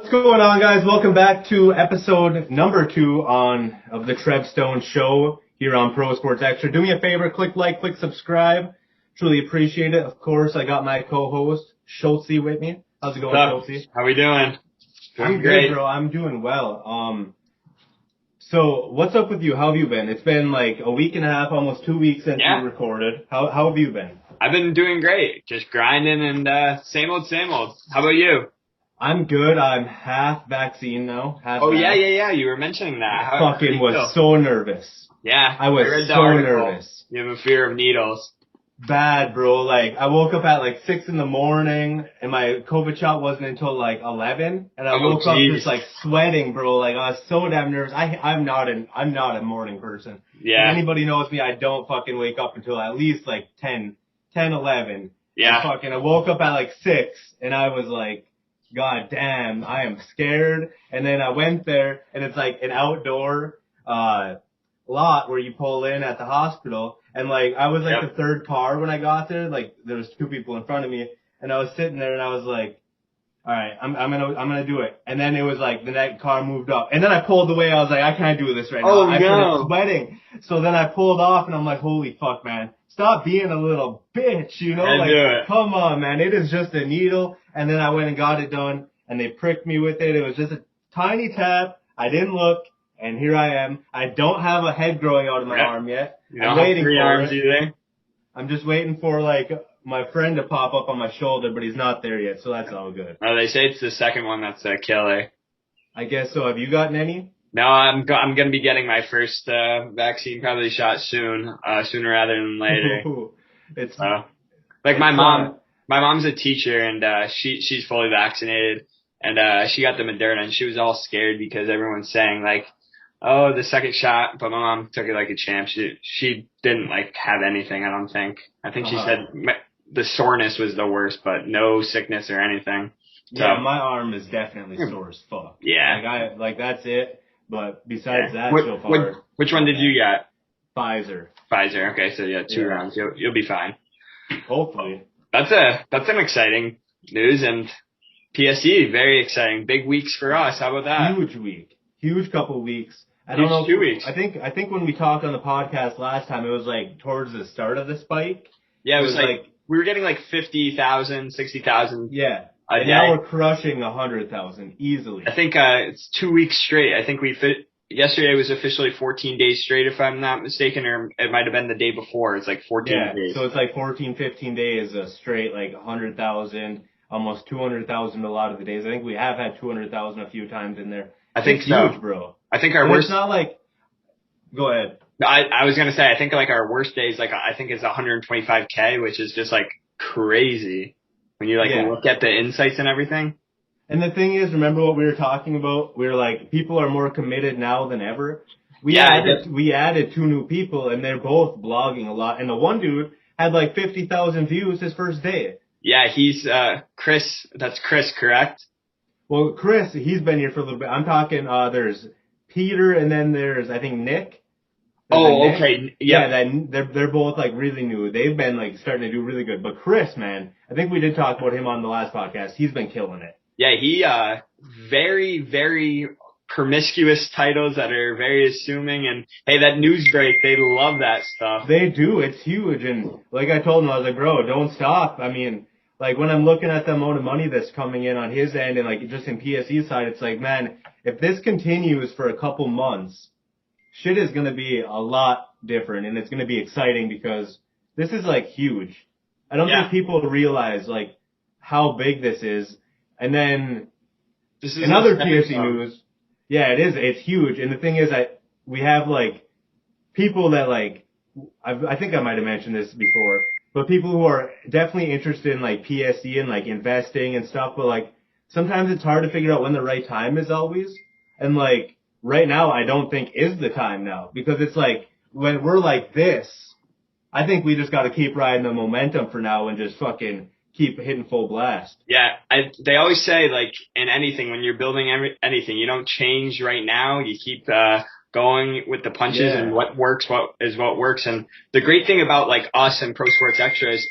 What's going on, guys? Welcome back to episode number 2 of the TrevStone Show here on Pro Sports Extra. Do me a favor, click like, click subscribe. Truly appreciate it. Of course, I got my co-host, Schultzy, with me. How's it going, Schultzy? How we doing? I'm great, bro. I'm doing well. So what's up with you? How have you been? It's been like a week and a half, almost 2 weeks since we recorded. How have you been? I've been doing great. Just grinding and same old, same old. How about you? I'm good. I'm half vaccine now. Yeah. You were mentioning that. I fucking was so nervous. Yeah. I was so nervous. You have a fear of needles. Bad, bro. Like, I woke up at like 6 in the morning, and my COVID shot wasn't until like 11, and I woke up just like sweating, bro. Like, I was so damn nervous. I'm not a morning person. Yeah. If anybody knows me, I don't fucking wake up until at least like 10, 11. Yeah. I woke up at like 6, and I was like, God damn, I am scared. And then I went there, and it's like an outdoor lot where you pull in at the hospital. And like, I was like the third car when I got there. Like, there was 2 people in front of me, and I was sitting there, and I was like, all right, I'm gonna do it. And then it was like the next car moved up, and then I pulled away. I was like, I can't do this right now. Oh, I started sweating. So then I pulled off, and I'm like, holy fuck, man. Stop being a little bitch, you know? Like, come on, man. It is just a needle. And then I went and got it done, and they pricked me with it. It was just a tiny tap. I didn't look, and here I am. I don't have a head growing out of my arm yet. I'm waiting for arms either. I'm just waiting for, like, my friend to pop up on my shoulder, but he's not there yet, so that's all good. Oh, they say it's the second one that's a killer. I guess so. Have you gotten any? No, I'm gonna be getting my first vaccine probably shot soon, sooner rather than later. My mom's a teacher and she's fully vaccinated and she got the Moderna and she was all scared because everyone's saying like, oh, the second shot, but my mom took it like a champ. She didn't like have anything, I don't think. I think she said the soreness was the worst, but no sickness or anything. Yeah, my arm is definitely sore as fuck. Yeah. That's it. But besides that, so far. Which one did you get? Pfizer. Okay, so 2 rounds. You'll be fine. Hopefully. That's an exciting news, and PSE, very exciting. Big weeks for us. How about that? Huge week. Huge couple weeks. I don't know. 2 weeks. I think when we talked on the podcast last time, it was like towards the start of the spike. Yeah, it was like we were getting like 50,000, 60,000. Yeah. And now we're crushing 100,000 easily. I think it's 2 weeks straight. I think yesterday was officially 14 days straight, if I'm not mistaken, or it might have been the day before. It's like 14 days. So it's like 14, 15 days straight, like 100,000, almost 200,000 a lot of the days. I think we have had 200,000 a few times in there. I think it's so. Huge, bro. I think our worst. It's not like. Go ahead. I was gonna say I think like our worst days I think is 125K, which is just like crazy. When you look at the insights and everything. And the thing is, remember what we were talking about? We were like, people are more committed now than ever. We added 2 new people, and they're both blogging a lot. And the one dude had like 50,000 views his first day. Yeah, he's Chris. That's Chris, correct? Well, Chris, he's been here for a little bit. I'm talking. There's Peter, and then there's I think Nick. Oh, okay. Yeah, they're both like really new. They've been like starting to do really good. But Chris, man, I think we did talk about him on the last podcast. He's been killing it. Yeah, he very, very promiscuous titles that are very assuming. And hey, that news break, they love that stuff. They do. It's huge. And like I told him, I was like, bro, don't stop. I mean, like when I'm looking at the amount of money that's coming in on his end and like just in PSE side, it's like, man, if this continues for a couple months, shit is going to be a lot different, and it's going to be exciting because this is, like, huge. I don't think people realize, like, how big this is. And then in other PSC news, it is. It's huge. And the thing is that we have, like, people that, like, I think I might have mentioned this before, but people who are definitely interested in, like, PSC and, like, investing and stuff, but, like, sometimes it's hard to figure out when the right time is always. And, like, right now, I don't think is the time now because it's like when we're like this, I think we just got to keep riding the momentum for now and just fucking keep hitting full blast. Yeah, they always say like in anything when you're building anything, you don't change right now. You keep going with the punches and Yeah. what works, what works. And the great thing about like us and Pro Sports Extra is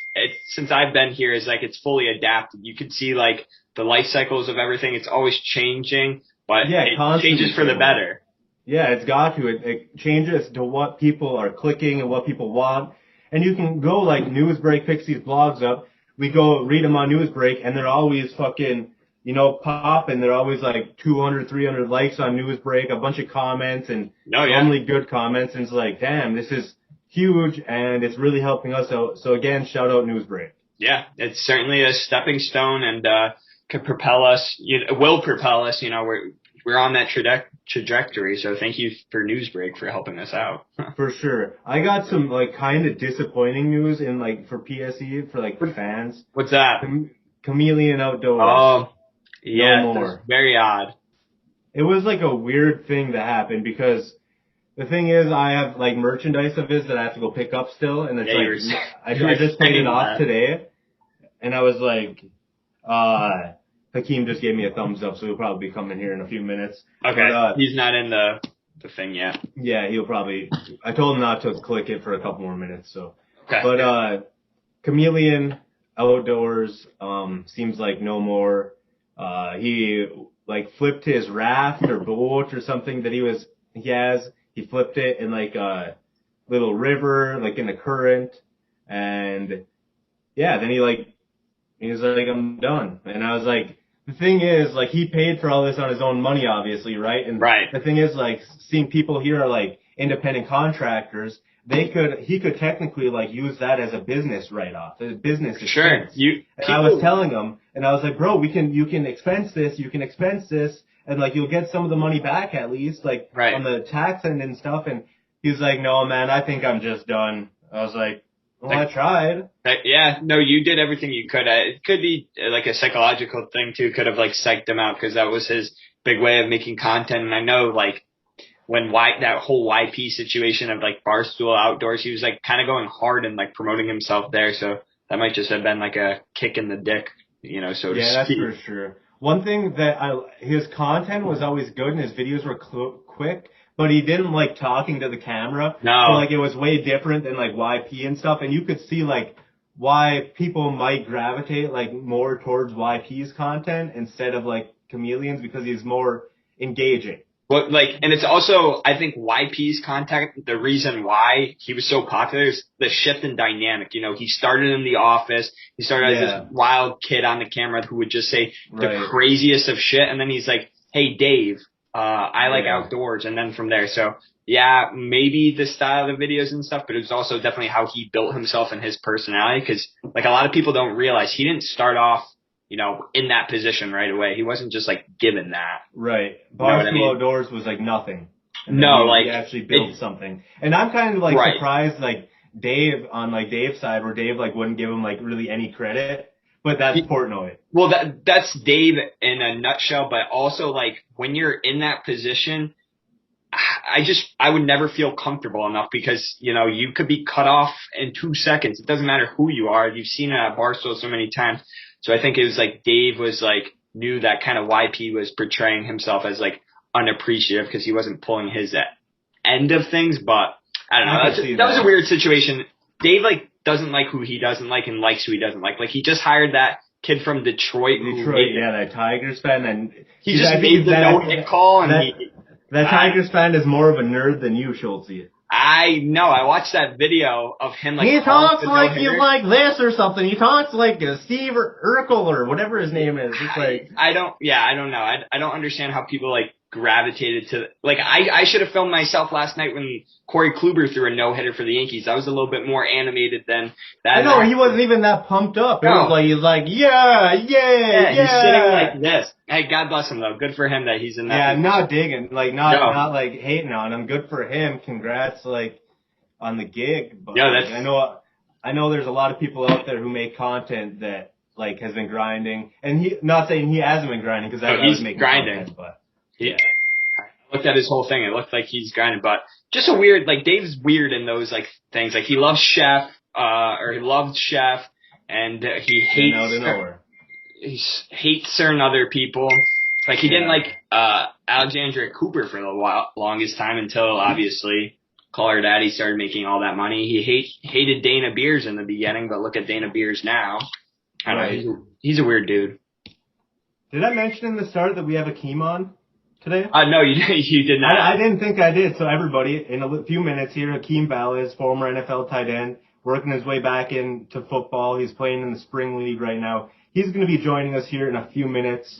since I've been here is like it's fully adapted. You can see like the life cycles of everything. It's always changing, but it changes for the better. Yeah, it's got to. It changes to what people are clicking and what people want. And you can go like Newsbreak picks these blogs up. We go read them on Newsbreak and they're always fucking, popping. They're always like 200, 300 likes on Newsbreak, a bunch of comments and normally good comments. And it's like, damn, this is huge and it's really helping us out. So again, shout out Newsbreak. Yeah, it's certainly a stepping stone and, could propel us, will propel us, we're on that trajectory. So thank you for Newsbreak for helping us out. For sure. I got some like kind of disappointing news in like for PSE for like fans. What's that? Chameleon Outdoors. Oh, yeah, no more. Very odd. It was like a weird thing that happened because the thing is I have like merchandise of his that I have to go pick up still, and it's I just paid it off today, and I was like, Hakeem just gave me a thumbs up, so he'll probably be coming here in a few minutes. Okay, but, he's not in the thing yet. Yeah, he'll probably. I told him not to click it for a couple more minutes. So, okay. But Chameleon Outdoors seems like no more. He like flipped his raft or boat or something that he has. He flipped it in like a little river, like in a current, and yeah, then he was like, I'm done. And I was like, the thing is, like, he paid for all this on his own money, obviously, right? And the thing is, like, seeing people here are like independent contractors, he could technically like use that as a business write-off, a business expense. Sure. I was telling him, and I was like, bro, you can expense this, and like you'll get some of the money back at least, like on the tax end and stuff. And he's like, no, man, I think I'm just done. I was like, well, I tried. Yeah, no, you did everything you could. It could be like a psychological thing too. Could have like psyched him out because that was his big way of making content. And I know like when that whole YP situation of like Barstool Outdoors, he was like kind of going hard and like promoting himself there. So that might just have been like a kick in the dick, so to speak. Yeah, that's for sure. One thing that his content was always good and his videos were quick. But he didn't like talking to the camera. No. So like it was way different than like YP and stuff. And you could see like why people might gravitate like more towards YP's content instead of like Chameleon's because he's more engaging. Well, and it's also, I think YP's content, the reason why he was so popular is the shift in dynamic. He started in the office. He started as this wild kid on the camera who would just say the craziest of shit. And then he's like, hey, Dave. I like outdoors, and then from there. So yeah, maybe the style of the videos and stuff, but it was also definitely how he built himself and his personality. Because like a lot of people don't realize he didn't start off, in that position right away. He wasn't just like given that. Right. Barstool Outdoors was like nothing. And he actually built something. And I'm kind of like surprised, like Dave on like Dave's side, where Dave like wouldn't give him like really any credit. But that's Portnoy. Well, that's Dave in a nutshell. But also, like, when you're in that position, I would never feel comfortable enough because, you could be cut off in 2 seconds. It doesn't matter who you are. You've seen it at Barstool so many times. So I think it was like Dave was like, knew that kind of YP was portraying himself as like unappreciative because he wasn't pulling his end of things. But I don't know. That was a weird situation. Dave, like, doesn't like who he doesn't like and likes who he doesn't like. Like, he just hired that kid from Detroit. That Tigers fan. And he just made the no-hit call. And that Tigers fan is more of a nerd than you, Schultzy. I know. I watched that video of him like. He talks like you like this or something. He talks like Steve Urkel or whatever his name is. It's like I don't know. I don't understand how people like gravitated to like I should have filmed myself last night when Corey Kluber threw a no-hitter for the Yankees. I was a little bit more animated than that. I know, he wasn't even that pumped up. It was like, he's like, yeah. He's sitting like this. Hey, God bless him though. Good for him that he's in that. Yeah, position. Not digging, like not like hating on him. Good for him. Congrats, like on the gig. But that's. I know there's a lot of people out there who make content that like has been grinding, and not saying he hasn't been grinding because he's making grinding, content, but yeah. I looked at his whole thing. It looked like he's grinding, but just a weird, like Dave's weird in those like things. Like he loves Chef, or he loved Chef, and he hates. He hates certain other people. Like he didn't like Alexandria Cooper for the longest time until obviously Call Her Daddy started making all that money. He hated Dana Beers in the beginning, but look at Dana Beers now. I don't know. He's a weird dude. Did I mention in the start that we have Hakeem on today? No, you did not. I didn't think I did. So everybody, in a few minutes here, Hakeem Valles, former NFL tight end, working his way back into football. He's playing in the spring league right now. He's going to be joining us here in a few minutes.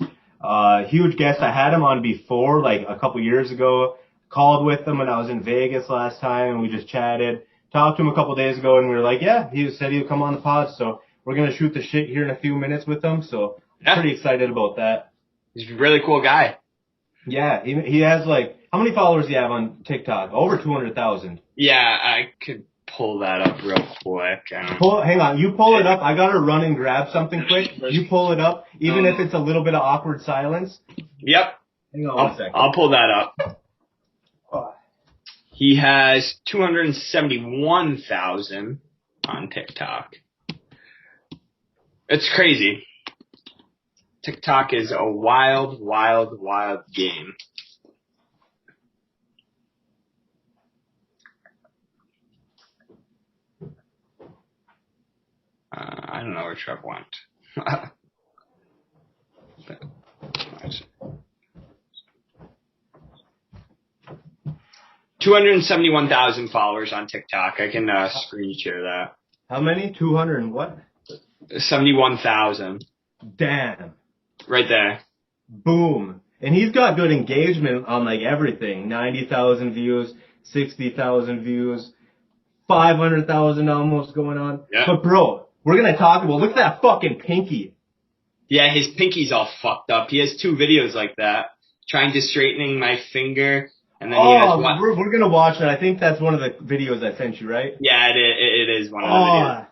Huge guest. I had him on before, like a couple years ago. Called with him when I was in Vegas last time, and we just chatted. Talked to him a couple days ago, and we were like, yeah, he said he would come on the pod. So we're going to shoot the shit here in a few minutes with him. So pretty excited about that. He's a really cool guy. Yeah, he has like, how many followers do you have on TikTok? Over 200,000. Yeah, I could pull that up real quick. Hang on, you pull it up. I gotta run and grab something quick. You pull it up, even if it's a little bit of awkward silence. Yep. Hang on one second. I'll pull that up. He has 271,000 on TikTok. It's crazy. TikTok is a wild, wild, wild game. I don't know where Trev went. 271,000 followers on TikTok. I can screen share that. How many? 200 and what? 71,000. Damn. Right there. Boom. And he's got good engagement on like everything. 90,000 views, 60,000 views, 500,000 almost going on. Yeah. But bro, we're going to talk about, look at that fucking pinky. Yeah, his pinky's all fucked up. He has 2 videos like that. Trying to straightening my finger. And then he has one. We're going to watch that. I think that's one of the videos I sent you, right? Yeah, it is one of the videos.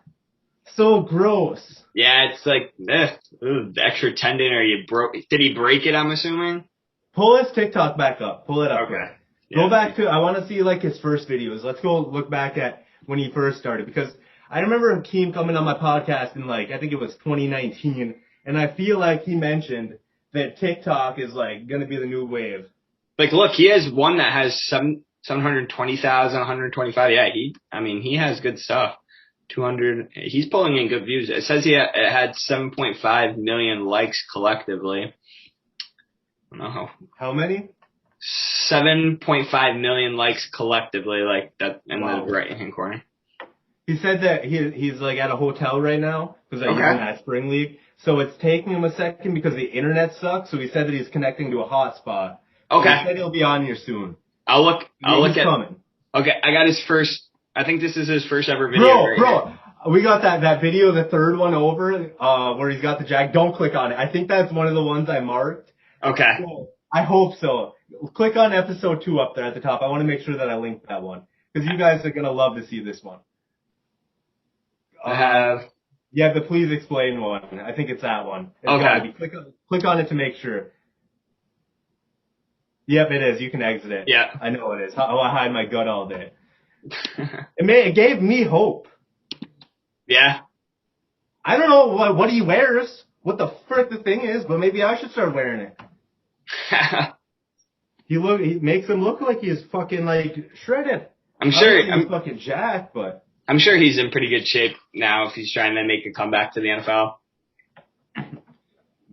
So gross. Yeah, it's like, the extra tendon, or did he break it, I'm assuming? Pull his TikTok back up. Pull it up. Okay. Yeah. Go back to, I want to see like his first videos. Let's go look back at when he first started, because I remember Hakeem coming on my podcast in like, I think it was 2019, and I feel like he mentioned that TikTok is like going to be the new wave. Like, look, he has one that has 720,000, 125. Yeah, he has good stuff. 200. He's pulling in good views. It says it had 7.5 million likes collectively. I don't know how many? 7.5 million likes collectively, like that in the right hand corner. He said that he's like at a hotel right now because he's in that spring league. So it's taking him a second because the internet sucks. So he said that he's connecting to a hotspot. Okay. He said he'll be on here soon. I'll look at. Coming. Okay, I got his first. I think this is his first ever video. Bro, we got that video, the third one over, where he's got the jack. Don't click on it. I think that's one of the ones I marked. Okay. So, I hope so. Click on episode 2 up there at the top. I want to make sure that I link that one because you guys are gonna love to see this one. I have. Yeah, the please explain one. I think it's that one. It's okay. Gotta be. Click on it to make sure. Yep, it is. You can exit it. Yeah. I know it is. I hide my gut all day. It gave me hope. Yeah. I don't know what he wears, what the frick the thing is, but maybe I should start wearing it. He makes him look like he's fucking like shredded. I'm sure he's fucking jacked, but I'm sure he's in pretty good shape now if he's trying to make a comeback to the NFL.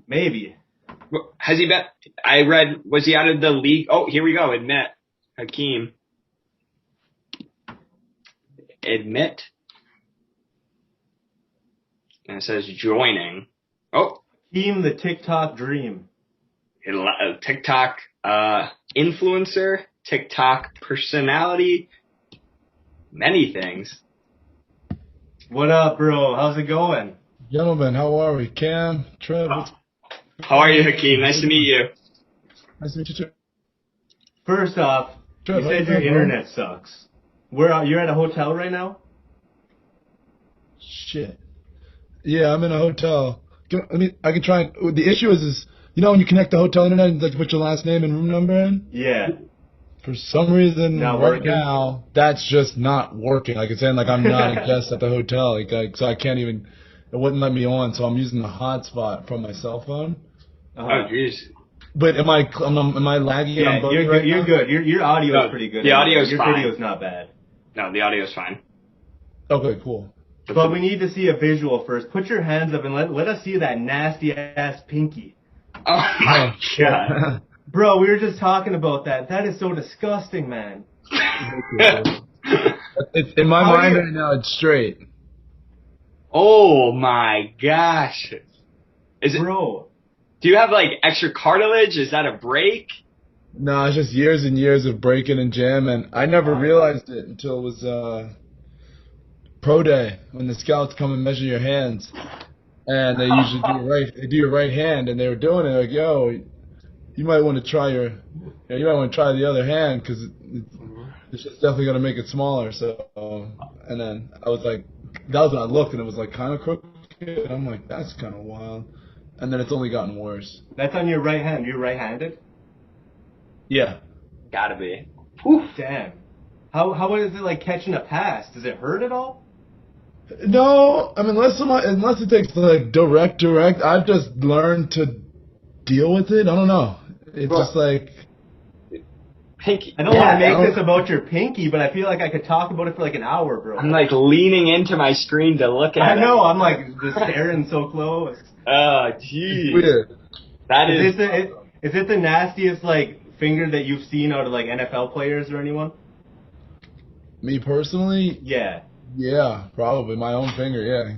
Maybe. Has he been? I read, was he out of the league? Oh, here we go. Admit. Hakeem. Admit. And it says joining. Oh. Hakeem the TikTok dream. TikTok influencer, TikTok personality, many things. What up, bro? How's it going? Gentlemen, how are we? Cam, Trev. How are you, Hakeem? Nice to meet you. Nice to meet you too. First off, Trev, you said your internet sucks. You're at a hotel right now? Shit. Yeah, I'm in a hotel. I can try. The issue is when you connect the hotel internet and like put your last name and room number in? Yeah. For some reason, now, that's just not working. Like it's saying like I'm not a guest at the hotel. So I can't even. It wouldn't let me on. So I'm using the hotspot from my cell phone. Oh, jeez. But am I lagging? Yeah, you're good. Your audio is No, pretty good. the audio's your fine. video's not bad. No, the audio's fine. Okay, cool. But we need to see a visual first. Put your hands up and let us see that nasty ass pinky. Oh my god. Bro, we were just talking about that. That is so disgusting, man. It's in my mind right now. It's straight. Oh my gosh. Is it? Bro. Do you have like extra cartilage? Is that a break? No, it's just years and years of breaking and jam, and I never realized it until it was pro day when the scouts come and measure your hands, and they usually do your right hand, and they were doing it like, yo, you might want to try the other hand because it's just definitely gonna make it smaller. So, and then I was like, that was when I looked, and it was like kind of crooked. And I'm like, that's kind of wild. And then it's only gotten worse. That's on your right hand. You're right-handed? Yeah. Gotta be. Whew. Damn. How is it like catching a pass? Does it hurt at all? No, I mean unless it takes like direct. I've just learned to deal with it. I don't know. It's just like Pinky. I don't want to make this about your pinky, but I feel like I could talk about it for like an hour, bro. I'm like leaning into my screen to look at it. I know. I'm like just staring so close. Oh, jeez. weird. That is. Is it the nastiest like finger that you've seen out of like NFL players or anyone? Me personally, Yeah. yeah, probably my own finger. Yeah,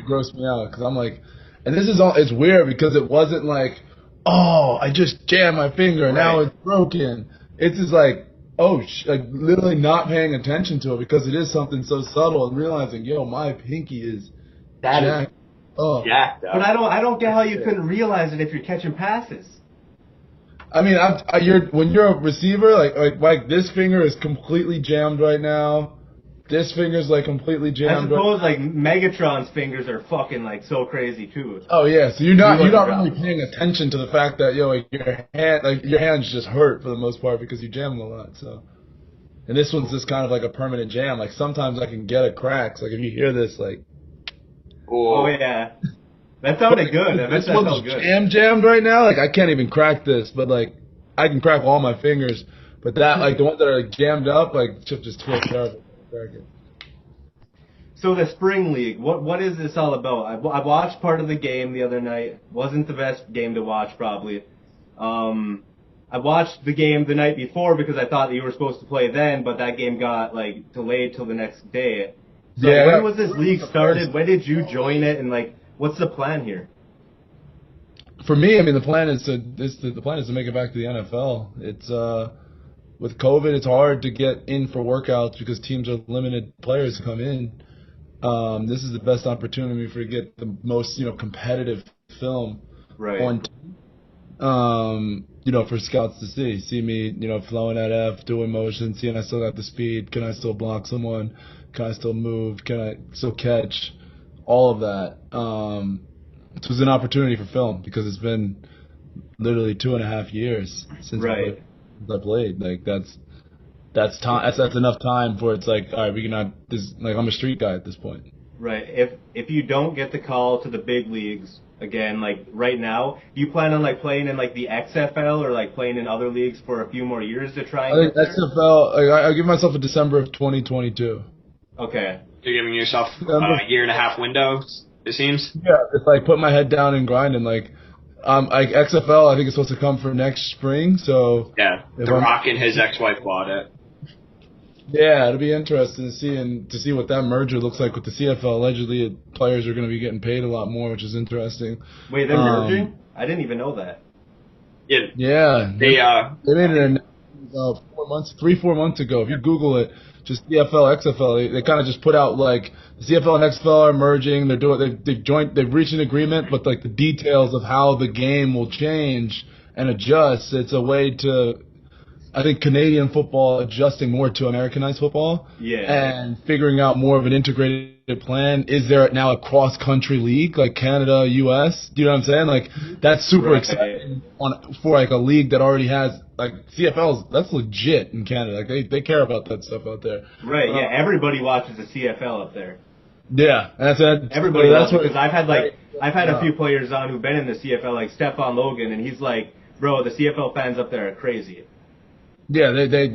gross me out because I'm like, and this is all. It's weird because it wasn't like, oh, I just jammed my finger and now it's broken. It's just like, oh, like literally not paying attention to it because it is something so subtle and realizing, yo, my pinky is jacked. Oh. Jacked up. But I don't get how you couldn't realize it if you're catching passes. I mean, when you're a receiver, like this finger is completely jammed right now. This finger's like completely I jammed. suppose like Megatron's fingers are fucking like so crazy too. Oh yeah, so you're not really paying attention to the fact that like your hands just hurt for the most part because you jam them a lot. So, and this one's just kind of like a permanent jam. Like sometimes I can get a crack. So, like if you hear this, like. Oh yeah, that sounded good. This one's jammed right now. Like I can't even crack this, but like I can crack all my fingers. But that like the ones that are like jammed up, like chip just twist terrible. So the spring league, what is this all about? I watched part of the game the other night. Wasn't the best game to watch probably. I watched the game the night before because I thought that you were supposed to play then, but that game got like delayed till the next day. So when was this league started? When did you join it? And like, what's the plan here? For me, I mean, the plan is to make it back to the NFL. It's with COVID, it's hard to get in for workouts because teams are limited players to come in. This is the best opportunity for to get the most competitive film on. For scouts to see me, flowing at F, doing motion, seeing I still got the speed, can I still block someone, can I still move, can I still catch, all of that. It was an opportunity for film because it's been literally 2.5 years since I played. Like that's time. That's enough time for it's like, all right, we cannot. This like I'm a street guy at this point. Right. If you don't get the call to the big leagues again, like right now, do you plan on like playing in like the XFL or like playing in other leagues for a few more years to try? I think XFL. I give myself a December of 2022. Okay. You're giving yourself a 1.5 window. It seems. Yeah, it's like put my head down and grind and like XFL. I think it's supposed to come for next spring. So yeah, The Rock and his ex-wife bought it. Yeah, it'll be interesting to see what that merger looks like with the CFL. Allegedly, players are going to be getting paid a lot more, which is interesting. Wait, they're merging? I didn't even know that. Yeah. They made it 3-4 months ago. If you Google it, just CFL, XFL, they kind of just put out like the CFL and XFL are merging. They've reached an agreement, but like the details of how the game will change and adjust. It's a way to, I think, Canadian football adjusting more to Americanized football. Yeah. And figuring out more of an integrated plan. Is there now a cross-country league like Canada, U.S.? Do you know what I'm saying? Like, that's super exciting for like a league that already has, like, CFL's, that's legit in Canada. Like, they care about that stuff out there. Right, yeah. Everybody watches the CFL up there. Yeah, Everybody loves it what because I've had a few players on who've been in the CFL, like Stephon Logan, and he's like, bro, the CFL fans up there are crazy. Yeah, they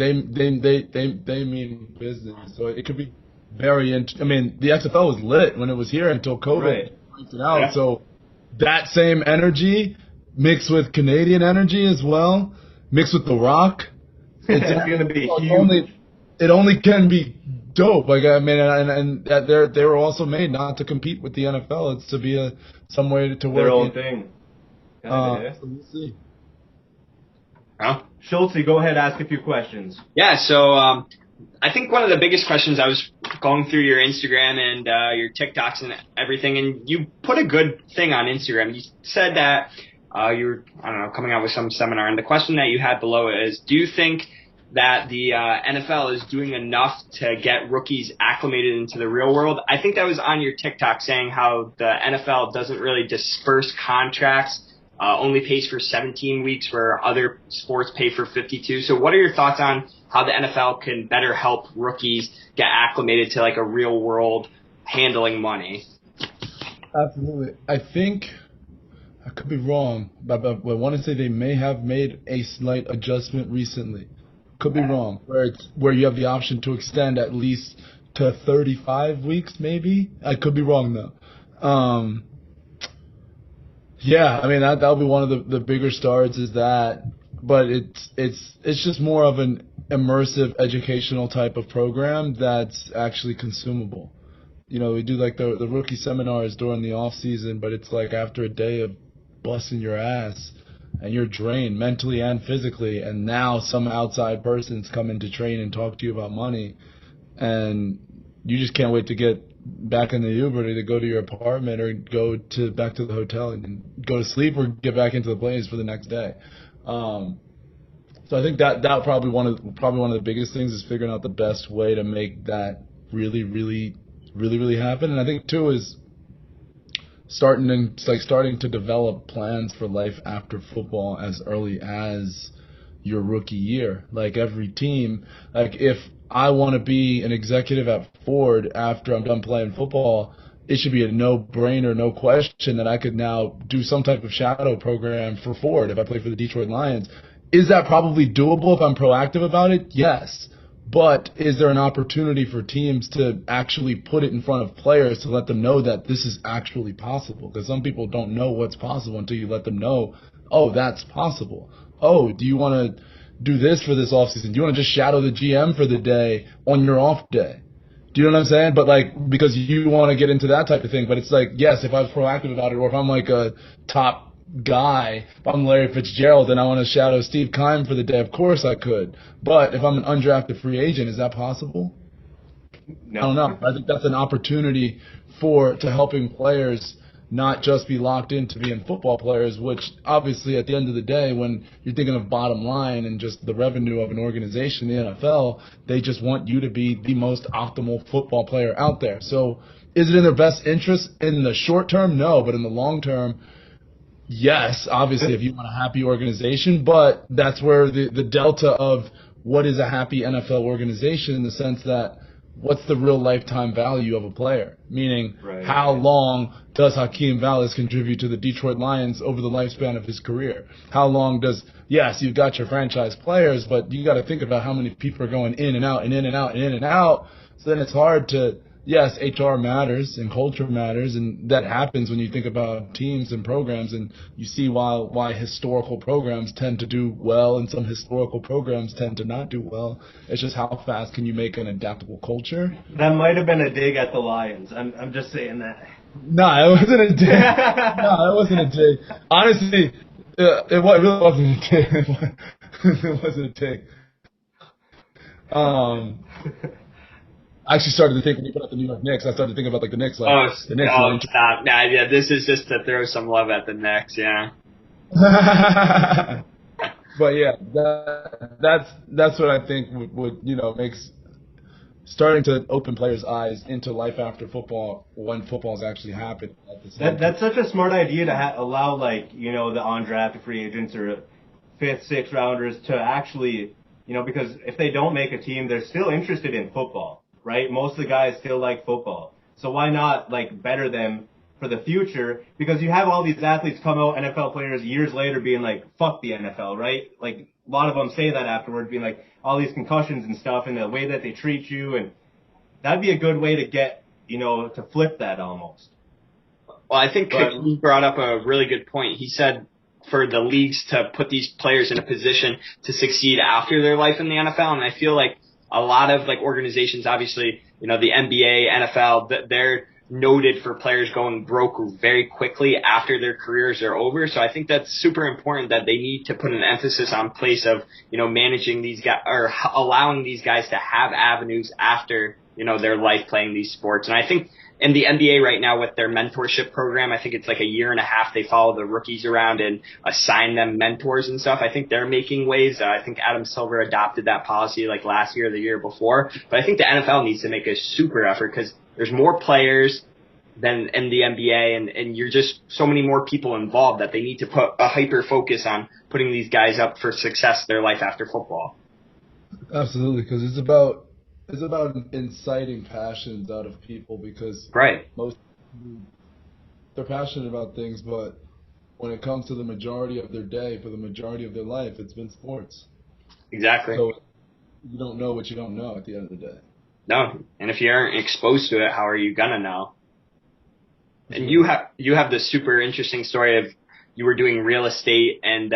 mean business. So it could be very I mean, the XFL was lit when it was here until COVID Right. freaked it out. Yeah. So that same energy mixed with Canadian energy as well, mixed with The Rock, It's gonna be huge. It only can be dope. Like I mean, and they were also made not to compete with the NFL. It's to be some way to work their own in. thing. So we'll see. Huh? Schultzy, go ahead, ask a few questions. Yeah, so I think one of the biggest questions, I was going through your Instagram and your TikToks and everything, and you put a good thing on Instagram. You said that you were, I don't know, coming out with some seminar, and the question that you had below is, do you think that the NFL is doing enough to get rookies acclimated into the real world? I think that was on your TikTok, saying how the NFL doesn't really disperse contracts, only pays for 17 weeks where other sports pay for 52. So what are your thoughts on how the NFL can better help rookies get acclimated to like a real world handling money? Absolutely. I think I could be wrong, but I want to say they may have made a slight adjustment recently. Could be wrong, where you have the option to extend at least to 35 weeks, maybe. I could be wrong though. Yeah, I mean that'll be one of the bigger stars is that, but it's just more of an immersive educational type of program that's actually consumable. You know, we do like the rookie seminars during the off season, but it's like after a day of busting your ass and you're drained mentally and physically, and now some outside person's coming to train and talk to you about money, and you just can't wait to get back in the Uber to go to your apartment or go to back to the hotel and go to sleep or get back into the planes for the next day. So I think that probably one of the biggest things is figuring out the best way to make that really happen. And I think too is starting to develop plans for life after football as early as your rookie year. Like every team, like if I want to be an executive at Ford after I'm done playing football, it should be a no-brainer, no question that I could now do some type of shadow program for Ford if I play for the Detroit Lions. Is that probably doable if I'm proactive about it? Yes. But is there an opportunity for teams to actually put it in front of players to let them know that this is actually possible? Because some people don't know what's possible until you let them know, oh, that's possible. Oh, do you want to do this for this offseason? Do you want to just shadow the GM for the day on your off day? Do you know what I'm saying? But like, because you want to get into that type of thing. But it's like, yes, if I was proactive about it, or if I'm like a top guy, if I'm Larry Fitzgerald and I want to shadow Steve Keim for the day, of course I could. But if I'm an undrafted free agent, is that possible? No. I don't know. I think that's an opportunity to helping players not just be locked into being football players, which obviously at the end of the day, when you're thinking of bottom line and just the revenue of an organization, the NFL, they just want you to be the most optimal football player out there. So is it in their best interest in the short term? No, but in the long term, yes, obviously if you want a happy organization, but that's where the delta of what is a happy NFL organization in the sense that what's the real lifetime value of a player? Meaning, how long does Hakeem Valles contribute to the Detroit Lions over the lifespan of his career? How long does, yes, you've got your franchise players, but you got to think about how many people are going in and out and in and out and in and out. So then it's hard to, yes, HR matters and culture matters, and that happens when you think about teams and programs, and you see why historical programs tend to do well and some historical programs tend to not do well. It's just how fast can you make an adaptable culture? That might have been a dig at the Lions. I'm just saying that. No, it wasn't a dig. No, it wasn't a dig. Honestly, it really wasn't a dig. It wasn't a dig. I actually started to think when you put out the New York Knicks, I started to think about like the Knicks. Like, the Knicks stop. Nah, yeah, this is just to throw some love at the Knicks, yeah. But yeah, that's what I think would makes starting to open players' eyes into life after football when football is actually happening. That's such a smart idea to allow the undrafted free agents or fifth, sixth rounders to actually, because if they don't make a team, they're still interested in football. Right? Most of the guys still like football. So why not like better them for the future? Because you have all these athletes come out, NFL players, years later being like, fuck the NFL, right? Like a lot of them say that afterward, being like all these concussions and stuff and the way that they treat you. And that'd be a good way to get, to flip that almost. Well, I think Hakeem brought up a really good point. He said for the leagues to put these players in a position to succeed after their life in the NFL. And I feel like a lot of like organizations, obviously, the NBA, NFL, they're noted for players going broke very quickly after their careers are over. So I think that's super important that they need to put an emphasis on place of, managing these guys or allowing these guys to have avenues after, their life playing these sports. And I think in the NBA right now with their mentorship program, I think it's like a year and a half. They follow the rookies around and assign them mentors and stuff. I think they're making waves. I think Adam Silver adopted that policy like last year or the year before. But I think the NFL needs to make a super effort because there's more players than in the NBA and you're just so many more people involved that they need to put a hyper focus on putting these guys up for success their life after football. Absolutely, because it's about inciting passions out of people because most they're passionate about things, but when it comes to the majority of their day, for the majority of their life, it's been sports. Exactly. So you don't know what you don't know at the end of the day. No, and if you aren't exposed to it, how are you gonna know? And you have this super interesting story of you were doing real estate and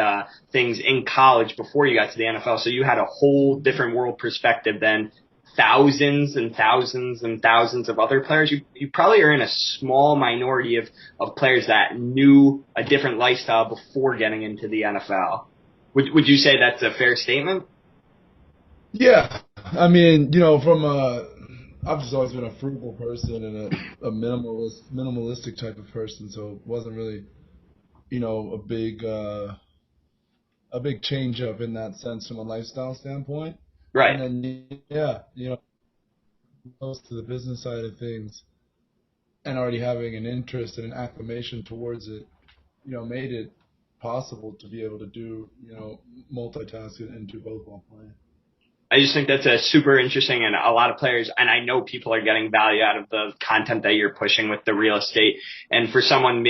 things in college before you got to the NFL, so you had a whole different world perspective than thousands and thousands and thousands of other players. You probably are in a small minority of players that knew a different lifestyle before getting into the NFL. Would you say that's a fair statement? Yeah. I mean, I've just always been a frugal person and a minimalistic type of person, so it wasn't really, a big change up in that sense from a lifestyle standpoint. Right. And then, close to the business side of things and already having an interest and an acclamation towards it, made it possible to be able to do, multitask and do both while playing. I just think that's a super interesting and a lot of players, and I know people are getting value out of the content that you're pushing with the real estate. And for someone,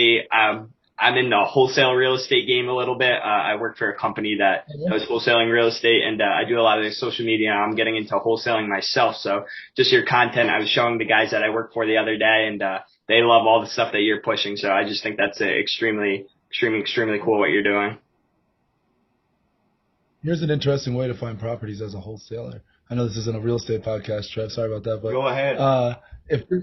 I'm in the wholesale real estate game a little bit. I work for a company that does wholesaling real estate, and I do a lot of the social media. I'm getting into wholesaling myself. So just your content, I was showing the guys that I work for the other day, and they love all the stuff that you're pushing. So I just think that's extremely, extremely, extremely cool what you're doing. Here's an interesting way to find properties as a wholesaler. I know this isn't a real estate podcast, Trev. Sorry about that, but go ahead.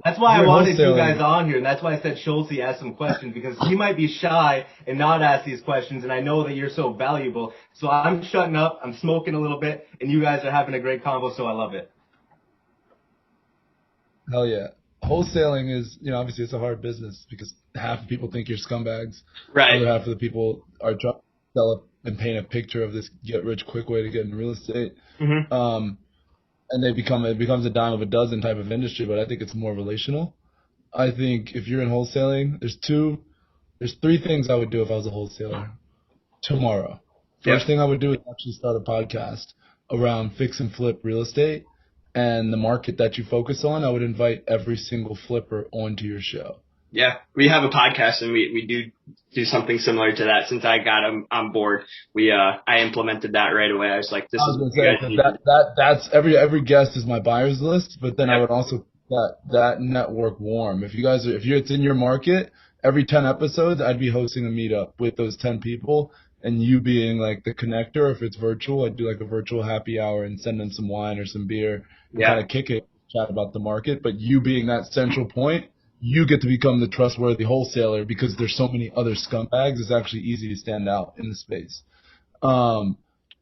That's why I wanted you guys on here, and that's why I said Schultzy ask some questions, because he might be shy and not ask these questions, and I know that you're so valuable. So I'm shutting up, I'm smoking a little bit, and you guys are having a great convo, so I love it. Hell yeah. Wholesaling is, obviously it's a hard business because half the people think you're scumbags. Right. The other half of the people are trying to sell up and paint a picture of this get-rich-quick way to get into real estate. Mm-hmm. And it becomes a dime of a dozen type of industry, but I think it's more relational. I think if you're in wholesaling, there's three things I would do if I was a wholesaler tomorrow. First thing I would do is actually start a podcast around fix and flip real estate and the market that you focus on. I would invite every single flipper onto your show. Yeah, we have a podcast and we do something similar to that. Since I got on board, I implemented that right away. I was like, that's every guest is my buyer's list, but then I would also that network warm. If it's in your market, every 10 episodes, I'd be hosting a meetup with those 10 people and you being like the connector. If it's virtual, I'd do like a virtual happy hour and send them some wine or some beer and kind of kick it, chat about the market. But you being that central point, you get to become the trustworthy wholesaler because there's so many other scumbags. It's actually easy to stand out in the space.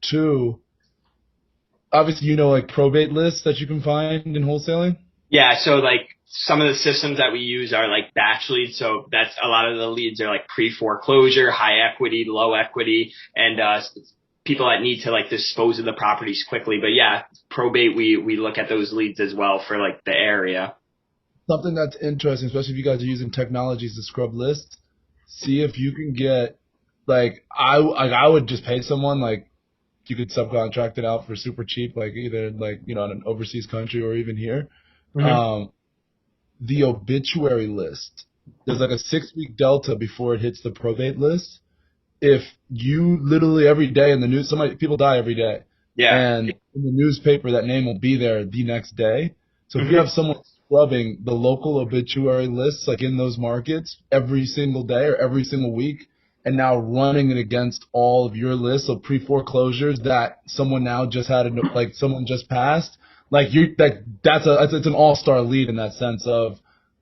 Two, obviously, like probate lists that you can find in wholesaling. Yeah. So like some of the systems that we use are like batch leads. So that's a lot of the leads are like pre-foreclosure, high equity, low equity, and people that need to like dispose of the properties quickly. But yeah, probate, we look at those leads as well for like the area. Something that's interesting, especially if you guys are using technologies to scrub lists, see if you can get, I would just pay someone, you could subcontract it out for super cheap, either in an overseas country or even here. Mm-hmm. the obituary list, there's like a 6-week delta before it hits the probate list. If you literally every day in the news, people die every day. Yeah. And in the newspaper, that name will be there the next day. So if you Mhm. have someone scrubbing the local obituary lists, like in those markets, every single day or every single week, and now running it against all of your lists of pre-foreclosures that someone now just had, like someone just passed, like it's an all-star lead in that sense of,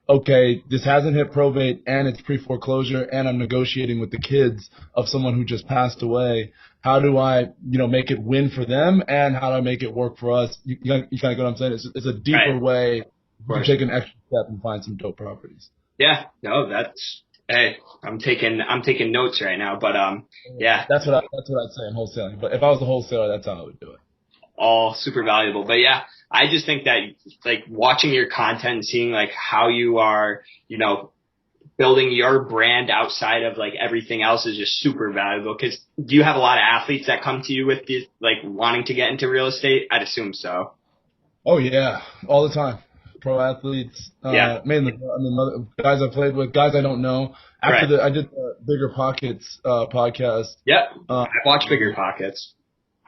okay, this hasn't hit probate and it's pre-foreclosure and I'm negotiating with the kids of someone who just passed away. How do I, make it win for them, and how do I make it work for us? You kind of get what I'm saying? It's a deeper Right. way. You can course. take an extra step and find some dope properties. Yeah. No, hey, I'm taking notes right now, but yeah, That's what I'd say in wholesaling. But if I was a wholesaler, that's how I would do it. all super valuable. But yeah, I just think that like watching your content and seeing like how you are, building your brand outside of like everything else is just super valuable. Cause do you have a lot of athletes that come to you with these, like wanting to get into real estate? I'd assume so. Oh yeah, all the time. Pro athletes, Yeah. mainly. I mean, guys I played with, guys I don't know. Right. I did the Bigger Pockets podcast. Yep. Uh, I watch Bigger Pockets.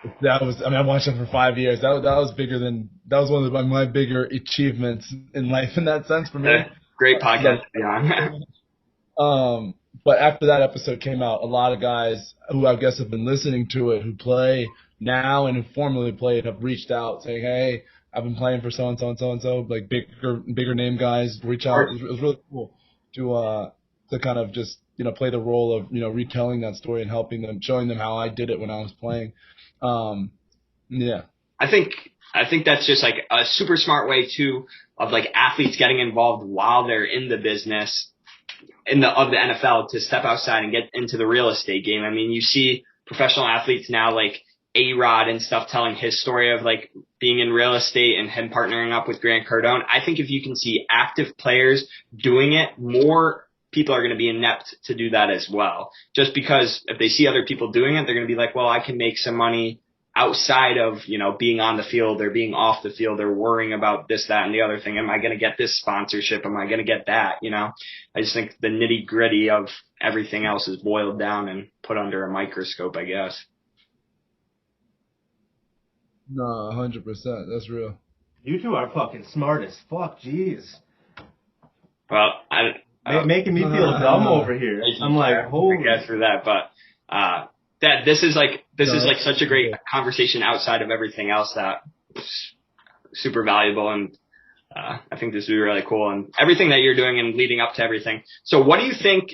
I watched them for 5 years. That was one of my bigger achievements in life in that sense for me. Great podcast to be on. But after that episode came out, a lot of guys who I guess have been listening to it, who play now and who formerly played, have reached out saying, "Hey, I've been playing for so and so and so and so." Like bigger name guys reach out. It was really cool to kind of just play the role of retelling that story and helping them, showing them how I did it when I was playing. Yeah. I think that's just like a super smart way too of like athletes getting involved while they're in the business of the NFL to step outside and get into the real estate game. I mean, you see professional athletes now like A-Rod and stuff telling his story of like being in real estate and him partnering up with Grant Cardone. I think if you can see active players doing it, more people are going to be inept to do that as well. Just because if they see other people doing it, they're going to be like, well, I can make some money outside of, being on the field or being off the field or worrying about this, that, and the other thing. Am I going to get this sponsorship? Am I going to get that? I just think the nitty gritty of everything else is boiled down and put under a microscope, I guess. No, 100%. That's real. You two are fucking smart as fuck. Jeez. Well, making me feel dumb over here. I'm like, holy. I guess for that, but this is like such a great conversation outside of everything else that super valuable, and I think this would be really cool, and everything that you're doing and leading up to everything. So what do you think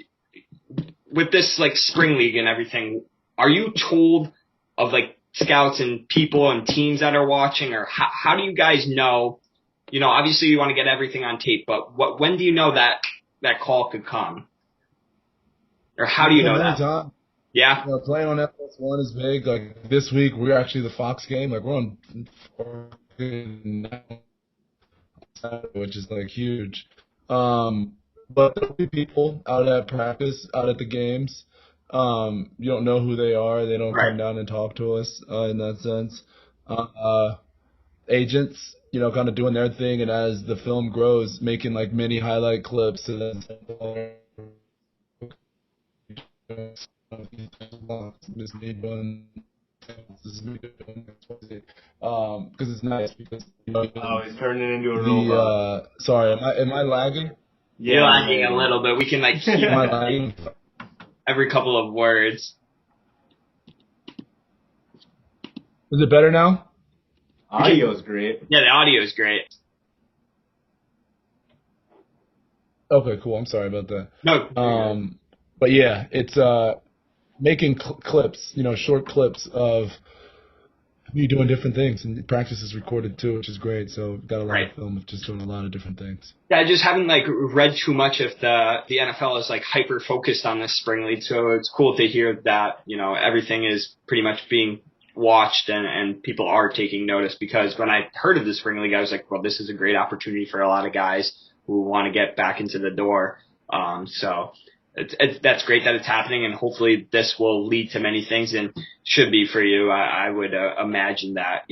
with this like spring league and everything? Are you told of like scouts and people and teams that are watching, or how do you guys know? Obviously you want to get everything on tape, but when do you know that call could come, or how do you know that? Yeah. Playing on FS1 is big. Like this week, we're actually the Fox game. Like we're on, which is like huge. But there'll be people out at practice, out at the games. You don't know who they are. They don't come down and talk to us in that sense. Agents, kind of doing their thing, and as the film grows, making like mini highlight clips and then because it's nice because he's turning into a robot. Sorry, am I lagging? Yeah, you're lagging a little bit. We can like keep every couple of words. Is it better now? Audio's great. Yeah, the audio is great. Okay, cool. I'm sorry about that. No. But yeah, it's making clips, short clips of me doing different things, and practice is recorded too, which is great. So got a lot of film of just doing a lot of different things. Yeah, I just haven't like read too much if the NFL is like hyper focused on this spring league. So it's cool to hear that, everything is pretty much being watched and people are taking notice, because when I heard of the spring league, I was like, well, this is a great opportunity for a lot of guys who want to get back into the door. So that's great that it's happening, and hopefully this will lead to many things, and should be for you. I would imagine that,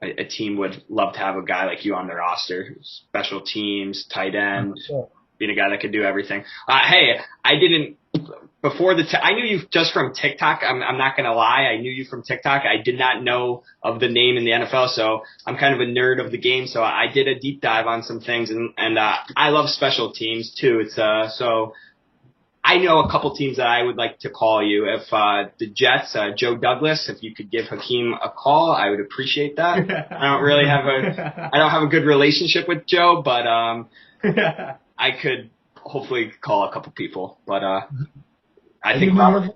a team would love to have a guy like you on their roster. Special teams, tight end, being a guy that could do everything. Hey, I didn't before I knew you just from TikTok. I'm not gonna lie, I knew you from TikTok. I did not know of the name in the NFL, so I'm kind of a nerd of the game. So I did a deep dive on some things, and I love special teams too. It's so. I know a couple teams that I would like to call you. If the Jets, Joe Douglas, if you could give Hakeem a call, I would appreciate that. I don't have a good relationship with Joe, but I could hopefully call a couple people. But I think I'm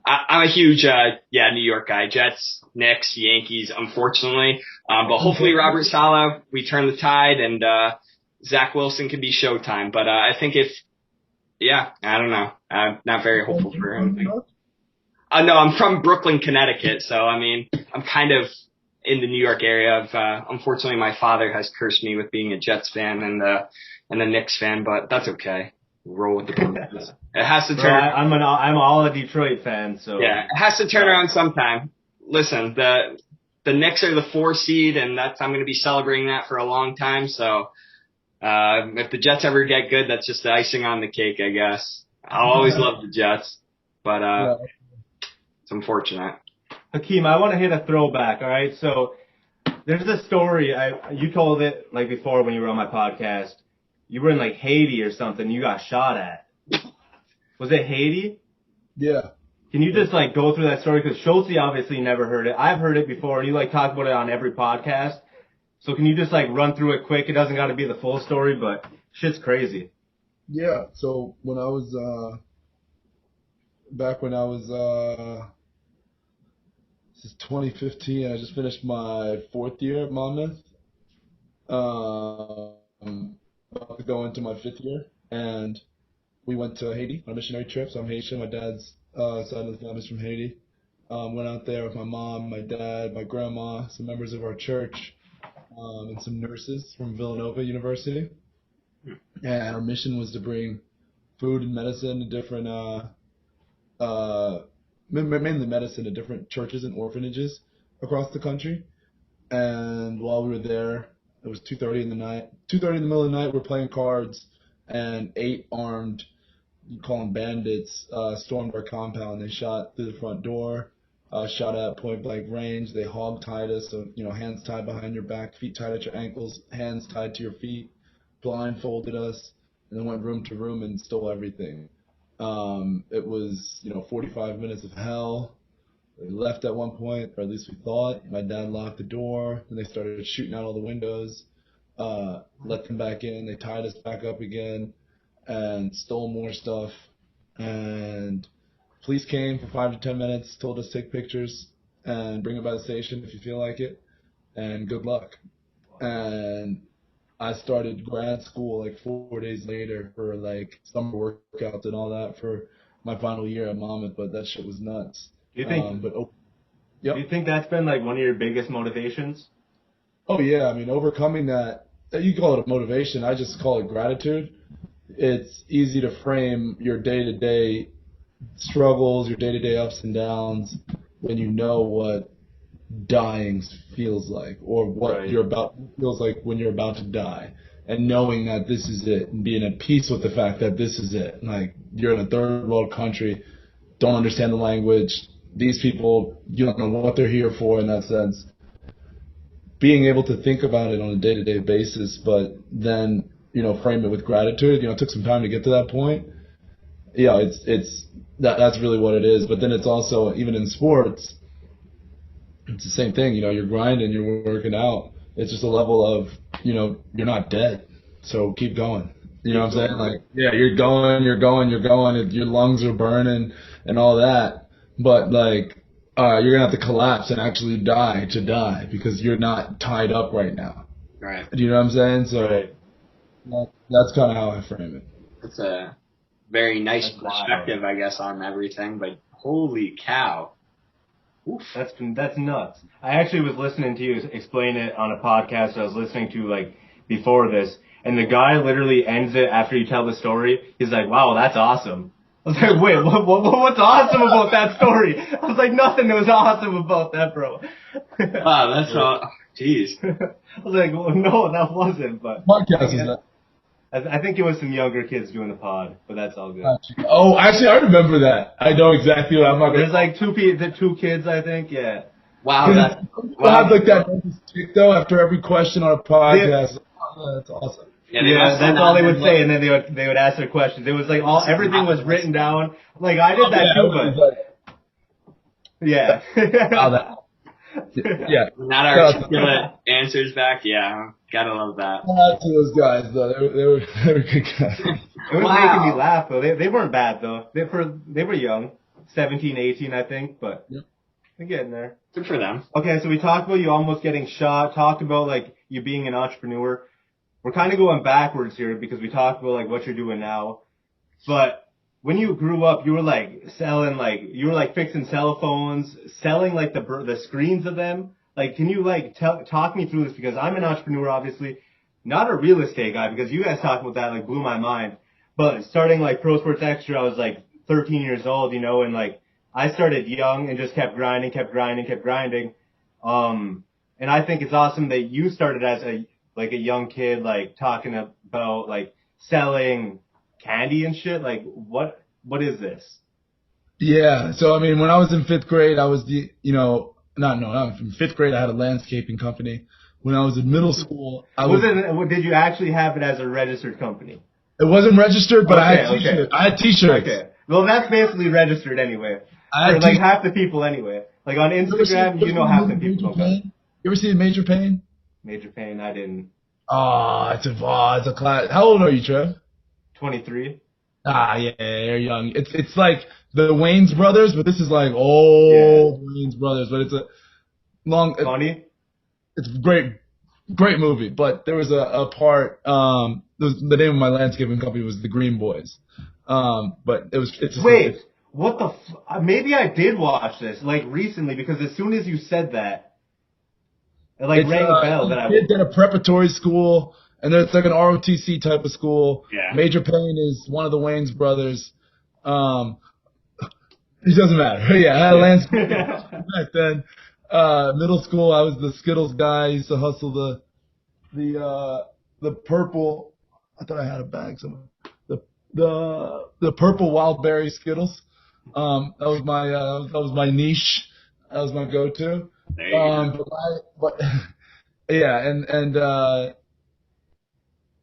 a huge New York guy. Jets, Knicks, Yankees, unfortunately. But hopefully Robert Saleh, we turn the tide, and Zach Wilson can be Showtime. But I think I don't know. I'm not very hopeful for him. No, I'm from Brooklyn, Connecticut. So, I mean, I'm kind of in the New York area. Unfortunately, my father has cursed me with being a Jets fan and a Knicks fan, but that's okay. Roll with the punches. It has to turn. I'm all a Detroit fan, so. Yeah, it has to turn around sometime. Listen, the Knicks are the 4 seed, and I'm going to be celebrating that for a long time, so. If the Jets ever get good, that's just the icing on the cake, I guess. I'll always love the Jets, but it's unfortunate. Hakeem, I want to hit a throwback, all right? So there's a story. You told it like before when you were on my podcast. You were in like Haiti or something. You got shot at. Was it Haiti? Yeah. Can you just like go through that story? Because Schultzy obviously never heard it. I've heard it before, and you like talk about it on every podcast. So can you just like run through it quick? It doesn't got to be the full story, but shit's crazy. Yeah. So when I was this is 2015. I just finished my 4th year at Monmouth. I'm about to go into my 5th year, and we went to Haiti on a missionary trip. So I'm Haitian. My dad's side of the family is from Haiti. Went out there with my mom, my dad, my grandma, some members of our church. And some nurses from Villanova University. And our mission was to bring food and medicine to different, mainly medicine to different churches and orphanages across the country. And while we were there, it was 2:30 in the night. 2:30 in the middle of the night, we're playing cards, and 8 armed, you call them bandits, stormed our compound. They shot through the front door. Shot at point blank range. They hog tied us, so hands tied behind your back, feet tied at your ankles, hands tied to your feet, blindfolded us, and then went room to room and stole everything. It was 45 minutes of hell. They left at one point, or at least we thought. My dad locked the door, and they started shooting out all the windows. Let them back in. They tied us back up again, and stole more stuff. And police came for 5 to 10 minutes, told us take pictures and bring it by the station if you feel like it, and good luck. And I started grad school like 4 days later for like summer workouts and all that for my final year at Monmouth, but that shit was nuts. Do you think? Do you think that's been like one of your biggest motivations? Oh yeah, I mean overcoming that. You call it a motivation. I just call it gratitude. It's easy to frame your day-to-day struggles, your day-to-day ups and downs when you know what dying feels like, or what feels like when you're about to die, and knowing that this is it, and being at peace with the fact that this is it. Like, you're in a third world country, don't understand the language, these people, you don't know what they're here for in that sense. Being able to think about it on a day-to-day basis, but then frame it with gratitude. It took some time to get to that point. Yeah, that's really what it is. But then it's also, even in sports, it's the same thing. You're grinding, you're working out. It's just a level of, you're not dead, so keep going. You know what I'm saying? Like, yeah, you're going, your lungs are burning and all that. But like, you're gonna have to collapse and actually die because you're not tied up right now. Right. Do you know what I'm saying? So that's kind of how I frame it. It's a very nice perspective, I guess, on everything. But holy cow. Oof. That's nuts. I actually was listening to you explain it on a podcast I was listening to like before this, and the guy literally ends it after you tell the story. He's like, "Wow, that's awesome." I was like, wait, what's awesome about that story? I was like, nothing was awesome about that, bro. Wow, that's all. Jeez. I was like, well, no, that wasn't. But Podcast is that? I think it was some younger kids doing the pod, but that's all good. Oh, actually, I remember that. I know exactly what I'm not gonna. There's like two kids, I think. Yeah. Wow, that's We'll have like that nervous tick though after every question on a podcast. Oh, that's awesome. Yeah, that's all they would say, and then they would ask their questions. It was like everything was written down. Like I did that too, but yeah. Yeah. Not articulate answers back. Yeah, gotta love that. Shout out to those guys though. They were good guys. It was making me laugh though. They weren't bad though. They were young, 17, 18, I think, but they're getting there. Good for them. Okay, so we talked about you almost getting shot. Talked about like you being an entrepreneur. We're kind of going backwards here because we talked about like what you're doing now. But when you grew up, you were like fixing cell phones, selling like the screens of them. Like, can you like talk me through this? Because I'm an entrepreneur, obviously, not a real estate guy, because you guys talking about that like blew my mind. But starting like Pro Sports Extra, I was like 13 years old, you know, and like I started young and just kept grinding. And I think it's awesome that you started as a young kid, like talking about like selling candy and shit. Like what is this? Yeah. So, I mean, when I was in fifth grade, I was in fifth grade, I had a landscaping company. When I was in middle school, did you actually have it as a registered company? It wasn't registered, but I had t-shirts. I had t-shirts. Okay. Well, that's basically registered anyway. For like half the people anyway. Like on Instagram, you know half the people. You ever seen Major Payne? Major Payne, I didn't. Oh, it's a class. How old are you, Trev? 23. Yeah, you're young. It's like the Wayans brothers, but this is like old Wayans brothers. But it's a long. Funny. It's a great movie. But there was a part. The name of my landscaping company was the Green Boys. But it's. Wait, what the? Maybe I did watch this like recently, because as soon as you said that, it like rang a bell that I. Kids at a preparatory school. And then it's like an ROTC type of school. Yeah. Major Payne is one of the Wayans brothers. It doesn't matter. Yeah, I had a landscape back then. Middle school, I was the Skittles guy. I used to hustle the purple. I thought I had a bag somewhere. The purple wild berry Skittles. That was my niche. That was my go-to. There you go. But yeah, and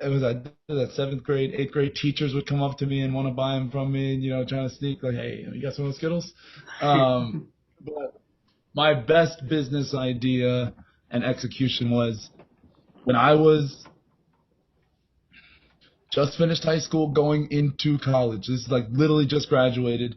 it was that 7th grade, 8th grade teachers would come up to me and want to buy them from me, and, trying to sneak, like, hey, you got some of those Skittles? But my best business idea and execution was when I was just finished high school going into college. This is like literally just graduated.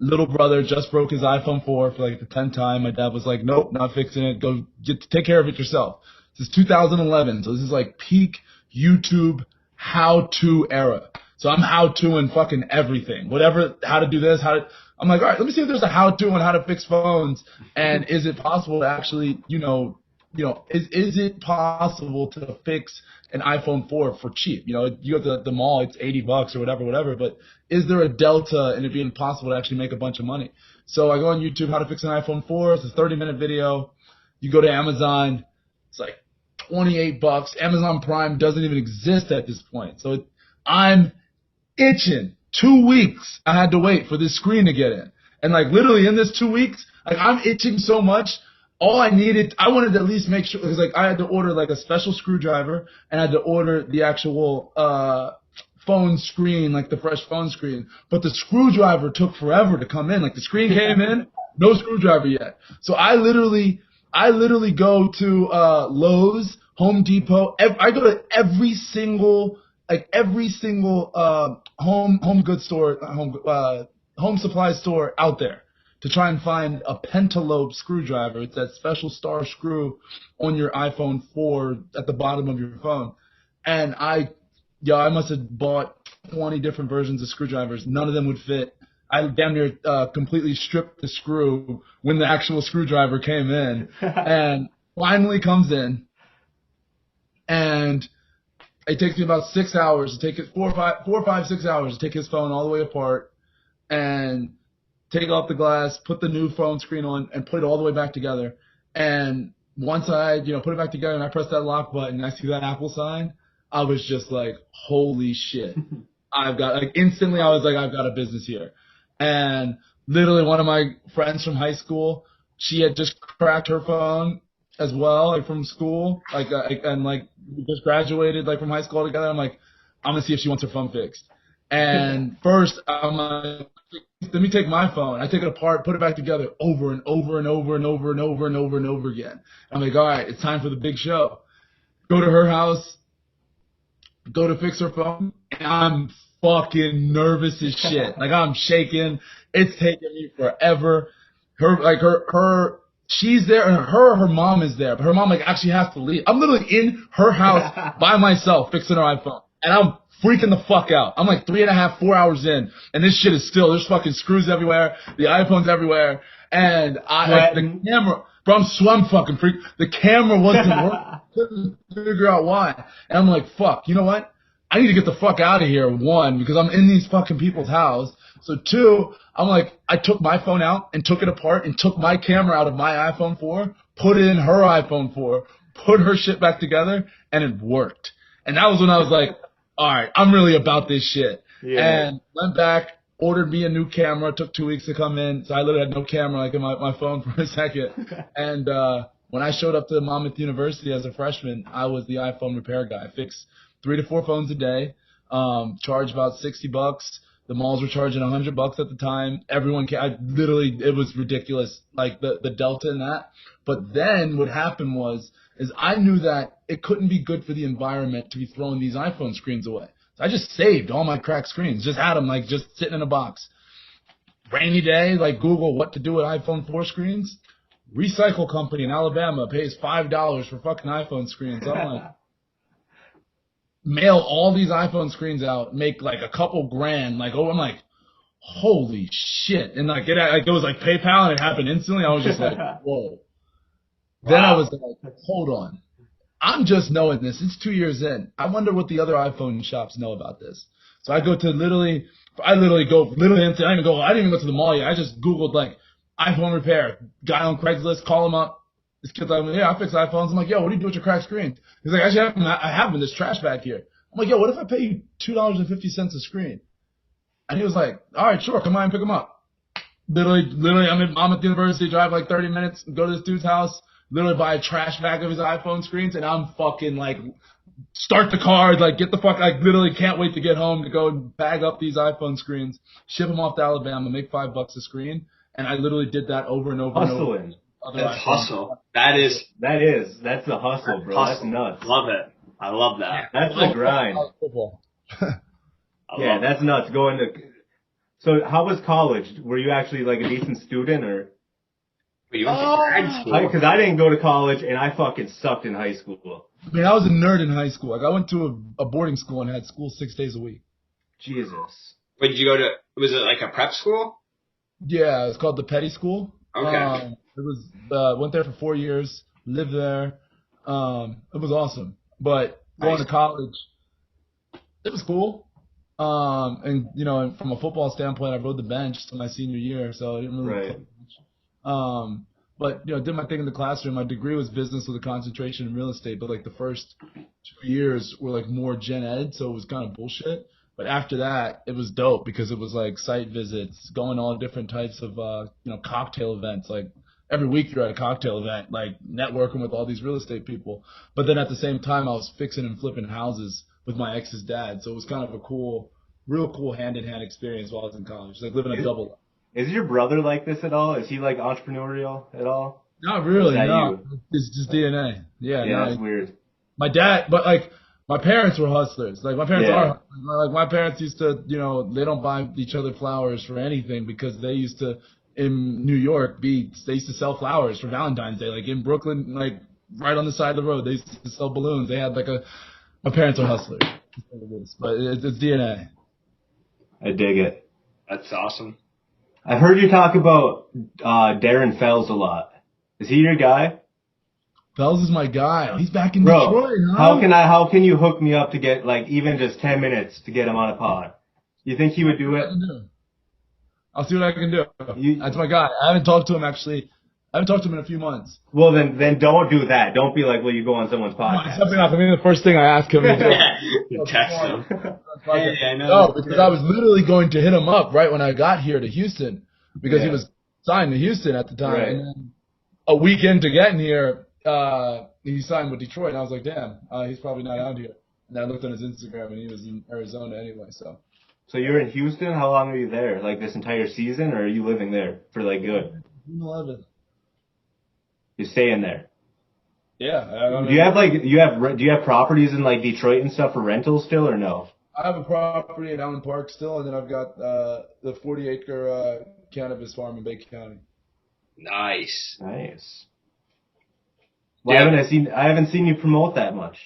Little brother just broke his iPhone 4 for like the 10th time. My dad was like, nope, not fixing it. Go take care of it yourself. This is 2011, so this is like peak YouTube how-to era. So I'm how-toing fucking everything. Whatever, how to do this, I'm like, all right, let me see if there's a how-to on how to fix phones, and is it possible to actually, is it possible to fix an iPhone 4 for cheap? You go to the mall, it's $80 or whatever, but is there a delta in it being possible to actually make a bunch of money? So I go on YouTube, how to fix an iPhone 4. It's a 30-minute video. You go to Amazon, it's like $28. Amazon Prime doesn't even exist at this point. So I'm itching. 2 weeks I had to wait for this screen to get in. And like literally in this 2 weeks, like I'm itching so much. All I wanted to at least make sure, because like I had to order like a special screwdriver, and I had to order the actual phone screen, like the fresh phone screen. But the screwdriver took forever to come in. Like the screen came in, no screwdriver yet. So I literally go to Lowe's, Home Depot. I go to every single home goods store, home supply store out there to try and find a pentalobe screwdriver. It's that special star screw on your iPhone 4 at the bottom of your phone. And I must have bought 20 different versions of screwdrivers. None of them would fit. I damn near completely stripped the screw when the actual screwdriver came in, and finally comes in, and it takes me about 6 hours to take it, 4 or 5, 6 hours to take his phone all the way apart, and take off the glass, put the new phone screen on, and put it all the way back together. And once I, put it back together and I press that lock button and I see that Apple sign, I was just like, holy shit. Instantly I was like, I've got a business here. And literally one of my friends from high school, she had just cracked her phone as well, like from school, and we just graduated like from high school together. I'm like, I'm gonna see if she wants her phone fixed. And first I'm like, let me take my phone. I take it apart, put it back together over and over and over and over and over and over and over again. I'm like, all right, it's time for the big show. Go to her house, go to fix her phone, and I'm fucking nervous as shit. Like, I'm shaking. It's taking me forever. She's there, and her mom is there, but her mom actually has to leave. I'm literally in her house by myself fixing her iPhone, and I'm freaking the fuck out. I'm like 3.5, 4 hours in, and this shit is still, there's fucking screws everywhere, the iPhone's everywhere, and the camera, bro, I'm fucking freak. The camera wasn't working. Couldn't figure out why. And I'm like, fuck, you know what? I need to get the fuck out of here, one, because I'm in these fucking people's house. So two, I'm like, I took my phone out and took it apart and took my camera out of my iPhone 4, put it in her iPhone 4, put her shit back together, and it worked. And that was when I was like, all right, I'm really about this shit. Yeah. And went back, ordered me a new camera. It took 2 weeks to come in, so I literally had no camera in my phone for a second. And when I showed up to Monmouth University as a freshman, I was the iPhone repair guy. I fixed 3 to 4 phones a day, charged about $60. The malls were charging $100 at the time. Everyone it was ridiculous, like the delta in that. But then what happened is I knew that it couldn't be good for the environment to be throwing these iPhone screens away. So I just saved all my cracked screens, just had them just sitting in a box. Rainy day, Google what to do with iPhone 4 screens. Recycle company in Alabama pays $5 for fucking iPhone screens. I'm like, mail all these iPhone screens out, make a couple grand. I'm like, holy shit. And it was like PayPal and it happened instantly. I was just like, whoa. Wow. Then I was like, hold on. I'm just knowing this. It's 2 years in. I wonder what the other iPhone shops know about this. So I go to I didn't even go to the mall yet. I just Googled iPhone repair. Guy on Craigslist, call him up. This kid's like, yeah, I fix iPhones. I'm like, yo, what do you do with your cracked screen? He's like, actually, I have them in this trash bag here. I'm like, yo, what if I pay you $2.50 a screen? And he was like, all right, sure, come on and pick them up. Literally, I'm at the university, drive 30 minutes, go to this dude's house, literally buy a trash bag of his iPhone screens, and I'm fucking start the car, get the fuck, literally can't wait to get home to go and bag up these iPhone screens, ship them off to Alabama, make $5 a screen, and I literally did that over and over Hustling. and over. That's hustle. That's the hustle, bro. That's nuts. Love it. I love that. That's the grind. Yeah, that's nuts. So how was college? Were you actually a decent student or? You went to grad school? Because I didn't go to college and I fucking sucked in high school. I mean, I was a nerd in high school. I went to a boarding school and had school 6 days a week. Jesus. Wait, did you go to? Was it a prep school? Yeah, it's called the Petty School. Okay. It was went there for 4 years, lived there. It was awesome. But going to college, it was cool. And from a football standpoint, I rode the bench to my senior year, so I didn't really play much. But did my thing in the classroom. My degree was business with a concentration in real estate, but the first 2 years were more gen ed, so it was kind of bullshit. But after that, it was dope because it was site visits, going to all different types of cocktail events. Every week you're at a cocktail event, networking with all these real estate people. But then at the same time, I was fixing and flipping houses with my ex's dad. So it was kind of a real cool hand-in-hand experience while I was in college. Living a double life. Is your brother like this at all? Is he entrepreneurial at all? Not really, no. It's just DNA. Yeah, that's weird. My dad, but my parents were hustlers. My parents are, my parents used to, they don't buy each other flowers for anything because they used to, in New York, they used to sell flowers for Valentine's Day. In Brooklyn, right on the side of the road, they used to sell balloons. They had my parents are hustlers. But it's DNA. I dig it. That's awesome. I've heard you talk about Darren Fells a lot. Is he your guy? Fells is my guy. He's back in Detroit. Huh? How can you hook me up to get even just 10 minutes to get him on a pod? You think he would do it? I'll see what I can do. You- That's my guy. I haven't talked to him actually. I haven't talked to him in a few months. Well, then don't do that. Don't be like, will you go on someone's No, podcast? it's definitely not. I mean, the first thing I ask him is, You text him. Hey, I know. no, because I was literally going to hit him up right when I got here to Houston because he Yeah. was signed to Houston at the time. Right. And then a week into getting here, he signed with Detroit. And I was like, damn, he's probably not out here. And then I looked on his Instagram and he was in Arizona anyway. So So you're in Houston? How long are you there? Like this entire season, or are you living there for like good? June 11th. You're staying there. Yeah. Do you have properties in like Detroit and stuff for rentals still, or no? I have a property in Allen Park still, and then I've got the 40-acre cannabis farm in Baker County. Nice. Nice. Well, Yeah. I haven't seen you promote that much.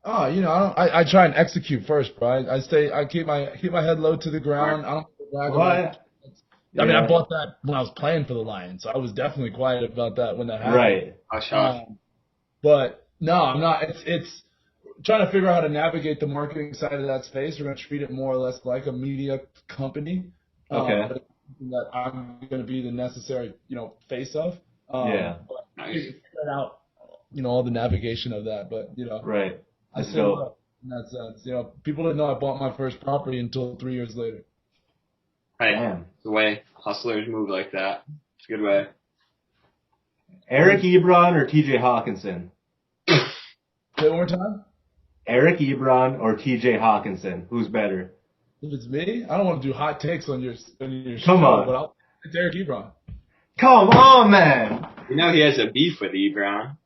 Oh, I try and execute first, bro. I keep my head low to the ground. I don't brag about it. I mean, I bought that when I was playing for the Lions, so I was definitely quiet about that when that happened. Right. Hush, hush. But no, I'm not. It's trying to figure out how to navigate the marketing side of that space. We're going to treat it more or less like a media company. Okay. But it's something that I'm going to be the necessary, face of. Yeah. But Nice. figure out, all the navigation of that. But Right. I Let's still go. in that sense. People didn't know I bought my first property until 3 years later. Right. Damn. The way hustlers move like that. It's a good way. Eric Ebron or TJ Hawkinson? Say it one more time. Eric Ebron or TJ Hawkinson? Who's better? If it's me, I don't want to do hot takes on your show. Come on. But it's Eric Ebron. Come on, man. You know he has a beef with Ebron.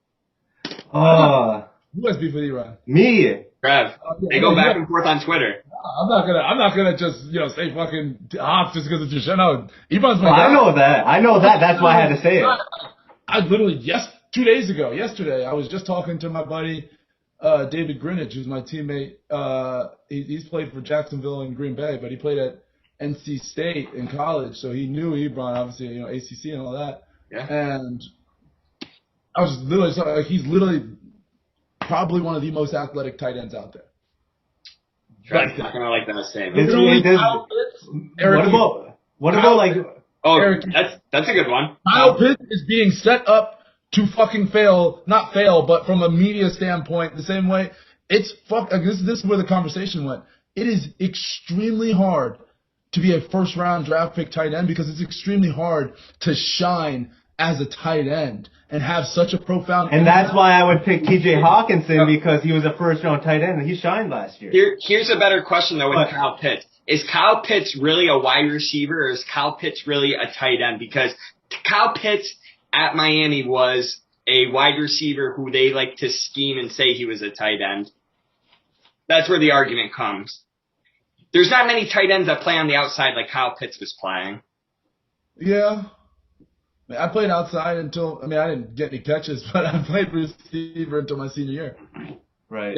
Who has beef with Ebron? Me. Trev. They go back and forth on Twitter. I'm not gonna just say fucking off just because it's your show. No, Ebron's my guy. I know that. That's why I had to say it. I literally 2 days ago, yesterday, I was just talking to my buddy David Greenidge, who's my teammate. He's played for Jacksonville and Green Bay, but he played at NC State in college, so he knew Ebron, obviously, ACC and all that. Yeah. And I was literally he's literally probably one of the most athletic tight ends out there. Trev's not gonna like that statement. What about like? Oh, Eric- that's a good one. Kyle Pitts is being set up to fucking not fail, but from a media standpoint, the same way. This is where the conversation went. It is extremely hard to be a first round draft pick tight end because it's extremely hard to shine as a tight end and have such a profound And impact. that's why I would pick TJ Hawkinson because he was a first round tight end and he shined last year. Here's a better question though with Kyle Pitts. Is Kyle Pitts really a wide receiver or is Kyle Pitts really a tight end? Because Kyle Pitts at Miami was a wide receiver who they like to scheme and say he was a tight end. That's where the argument comes. There's not many tight ends that play on the outside like Kyle Pitts was playing. Yeah. I played outside until, I didn't get any catches, but I played receiver until my senior year. Right.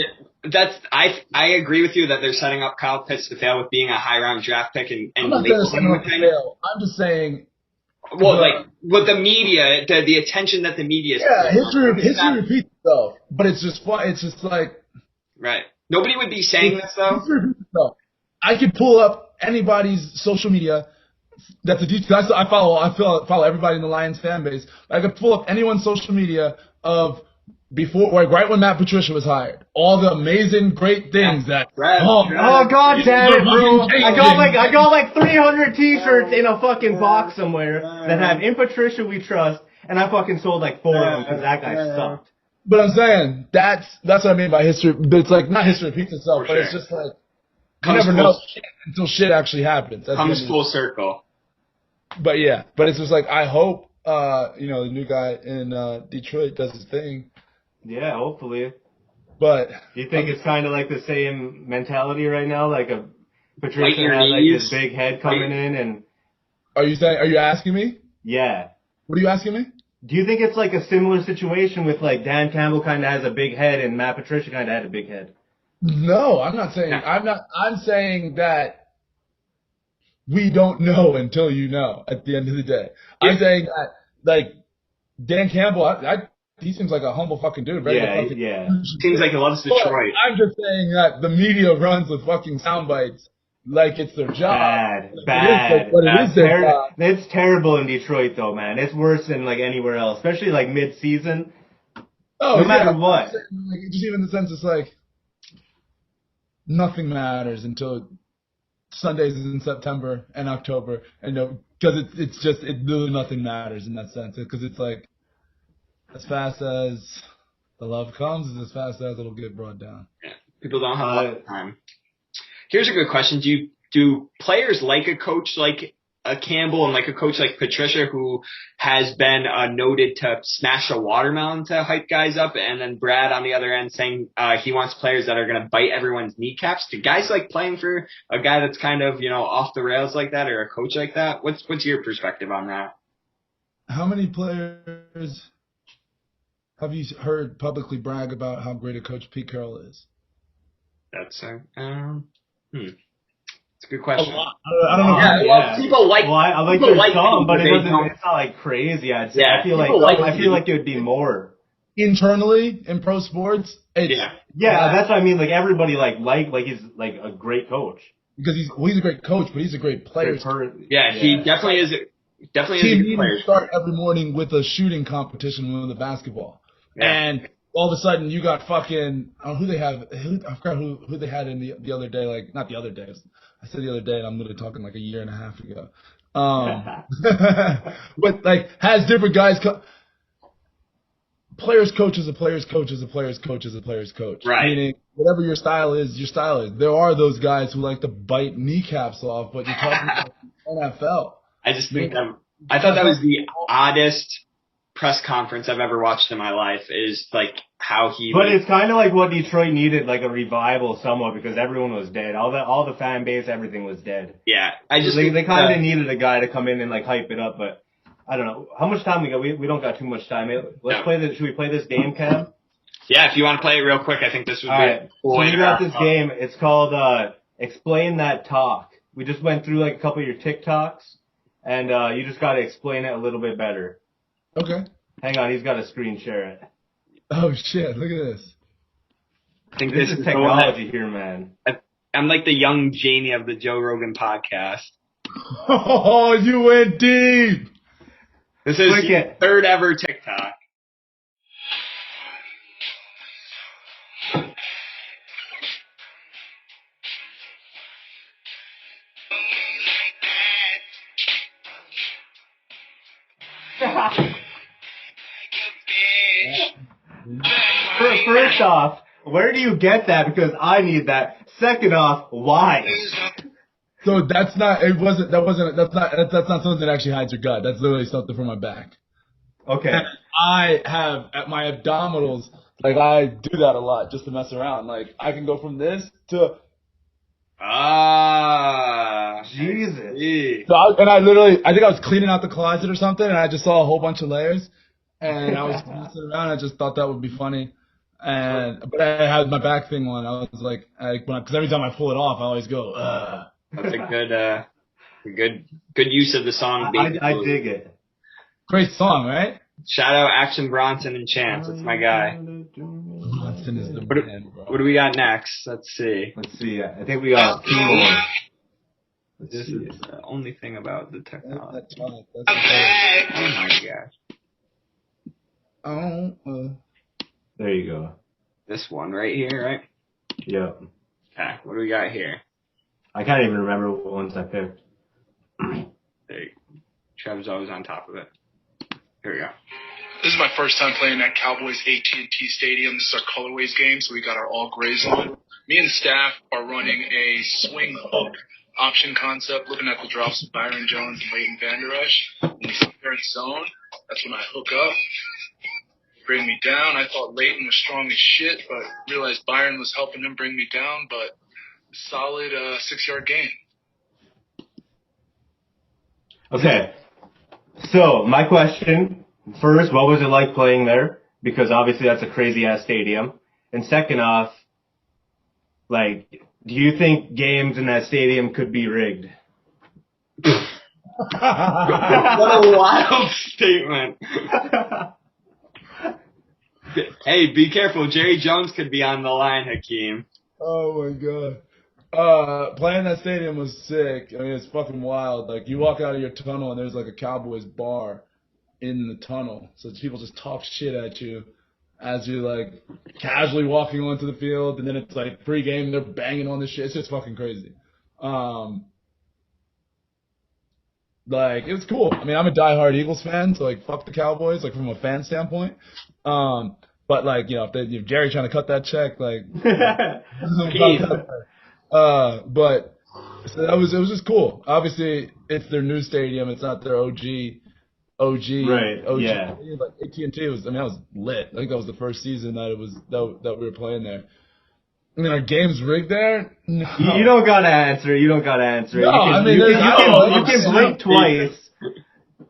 I agree with you that they're setting up Kyle Pitts to fail with being a high round draft pick and I'm not saying labeling setting him up with to him. fail. I'm just saying. Well, like with the media, the attention that the media. Yeah, history repeats itself, but it's just fun. It's just like. Right. Nobody would be saying this though. History repeats itself. I could pull up anybody's social media. That's a deep. I follow everybody in the Lions fan base. I could pull up anyone's social media of before, like right when Matt Patricia was hired. All the amazing, great things that. Right. Oh god damn it, bro! I got like 300 T-shirts in a fucking box somewhere that have "In Patricia We Trust," and I fucking sold like 4 of them because that guy sucked. But I'm saying that's what I mean by history. But it's like not history repeats itself, For but it's sure. just like you Comes never full- know until shit actually happens. That's Comes what it full is. circle. But yeah, but it's just like I hope the new guy in Detroit does his thing. Yeah, hopefully. But Do you think it's kind of like the same mentality right now? Like Like Patricia your had like knees. his big head coming in, and are you asking me? yeah. What are you asking me? Do you think it's like a similar situation with like Dan Campbell kind of has a big head and Matt Patricia kind of had a big head? No, I'm not saying. I'm saying that we don't know until you know. At the end of the day, I'm saying that like Dan Campbell, he seems like a humble fucking dude. Right? Yeah. Seems like he loves But Detroit. I'm just saying that the media runs with fucking sound bites like it's their job. Bad. But it is their job. It's terrible in Detroit though, man. It's worse than like anywhere else, especially like mid-season. Oh, no matter yeah. what. Like, just even in the sense it's like nothing matters until Sundays in September and October, and because it's just literally nothing matters in that sense, because it's like as fast as the love comes, is as fast as it'll get brought down. Yeah. People don't have a lot of time. Here's a good question: do players like a coach like a Campbell and like a coach like Patricia, who has been noted to smash a watermelon to hype guys up, and then Brad on the other end saying he wants players that are going to bite everyone's kneecaps? Do guys like playing for a guy that's kind of off the rails like that, or a coach like that? What's your perspective on that? How many players have you heard publicly brag about how great a coach Pete Carroll is? That's It's a good question. I don't know. Well, people like. Well, I like their song, but it's not like crazy. I'd say. Yeah, I feel like it would be more internally in pro sports. Yeah, that's what I mean. Like everybody like he's like a great coach because he's a great coach, but he's a great player. He definitely is. Definitely team is a good player. Start every morning with a shooting competition with the basketball, and all of a sudden you got fucking who they have. I forgot who they had in the other day. Like not the other day. I said the other day, and I'm literally talking like a year and a half ago. But like has different guys. Players coach is a player's coach is a player's coach is a player's coach. Right. Meaning whatever your style is, your style is. There are those guys who like to bite kneecaps off, but you're talking about the NFL. I just think I thought that was the oddest press conference I've ever watched in my life. Is like how he. But it's kind of like what Detroit needed, like a revival somewhat, because everyone was dead. All the fan base, everything was dead. Yeah, I just they kind of needed a guy to come in and like hype it up, but. I don't know. How much time we got? We don't got too much time. Let's play this. Should we play this game, Cam? Yeah, if you want to play it real quick, I think this would be cool. So we got this game. It's called Explain That Talk. We just went through like a couple of your TikToks, and you just got to explain it a little bit better. Okay. Hang on, he's got to screen share it. Oh shit! Look at this. I think this is technology here, man. I'm like the young Jamie of the Joe Rogan podcast. Oh, you went deep. This is your third ever TikTok. First off, where do you get that? Because I need that. Second off, why? So that's not something that actually hides your gut. That's literally something from my back. Okay. And I have at my abdominals, like I do that a lot just to mess around. Like I can go from this to Jesus. So I think I was cleaning out the closet or something, and I just saw a whole bunch of layers, and I was messing around. And I just thought that would be funny, but I had my back thing on. I was like, because every time I pull it off, I always go, ugh. That's a good use of the song. I dig it. Great song, right? Shout out Action Bronson and Chance. That's my guy. Bronson is the man, bro. What do we got next? Let's see. I think we got two more. This is the only thing about the technology. Oh my gosh. There you go. This one right here, right? Yep. Okay, what do we got here? I can't even remember what ones I picked. There you go. Trev's always on top of it. Here we go. This is my first time playing at Cowboys AT&T Stadium. This is our colorways game, so we got our all grays on. Me and the staff are running a swing hook option concept, looking at the drops of Byron Jones and Leighton Vander Esch. When we sit there in zone, that's when I hook up, bring me down. I thought Leighton was strong as shit, but realized Byron was helping him bring me down, but solid 6-yard gain. Okay. So, my question, first, what was it like playing there? Because obviously that's a crazy-ass stadium. And second off, like, do you think games in that stadium could be rigged? What a wild statement. Hey, be careful. Jerry Jones could be on the line, Hakeem. Oh, my God. Playing that stadium was sick. I mean, it's fucking wild. Like, you walk out of your tunnel and there's like a Cowboys bar in the tunnel. So people just talk shit at you as you're like casually walking onto the field, and then it's like pregame, they're banging on the shit. It's just fucking crazy. Like, it was cool. I mean, I'm a diehard Eagles fan, so like, fuck the Cowboys, like from a fan standpoint. But like, if Jerry trying to cut that check, like, but so it was just cool. Obviously, it's their new stadium. It's not their OG. Right. OG. Yeah. Like AT&T was. I mean, that was lit. I think that was the first season that we were playing there. I mean, our game's rigged there. No. You don't gotta answer. You don't gotta answer. No, You can blink twice.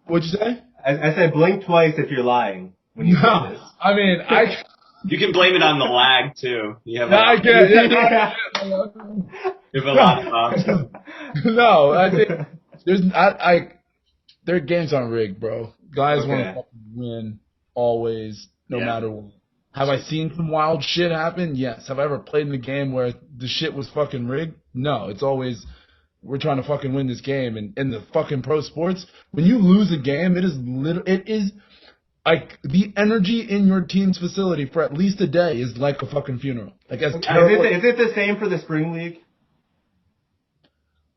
What'd you say? I said blink twice if you're lying when you say this. I mean, You can blame it on the lag too. You have I can't. you have a lot of options. No, I think their games aren't rigged, bro. Guys want to fucking win always, no matter what. Have I seen some wild shit happen? Yes. Have I ever played in the game where the shit was fucking rigged? No. It's always, we're trying to fucking win this game. And in the fucking pro sports, when you lose a game, it is like the energy in your team's facility for at least a day is like a fucking funeral. Like, as terrible. Is it the same for the spring league?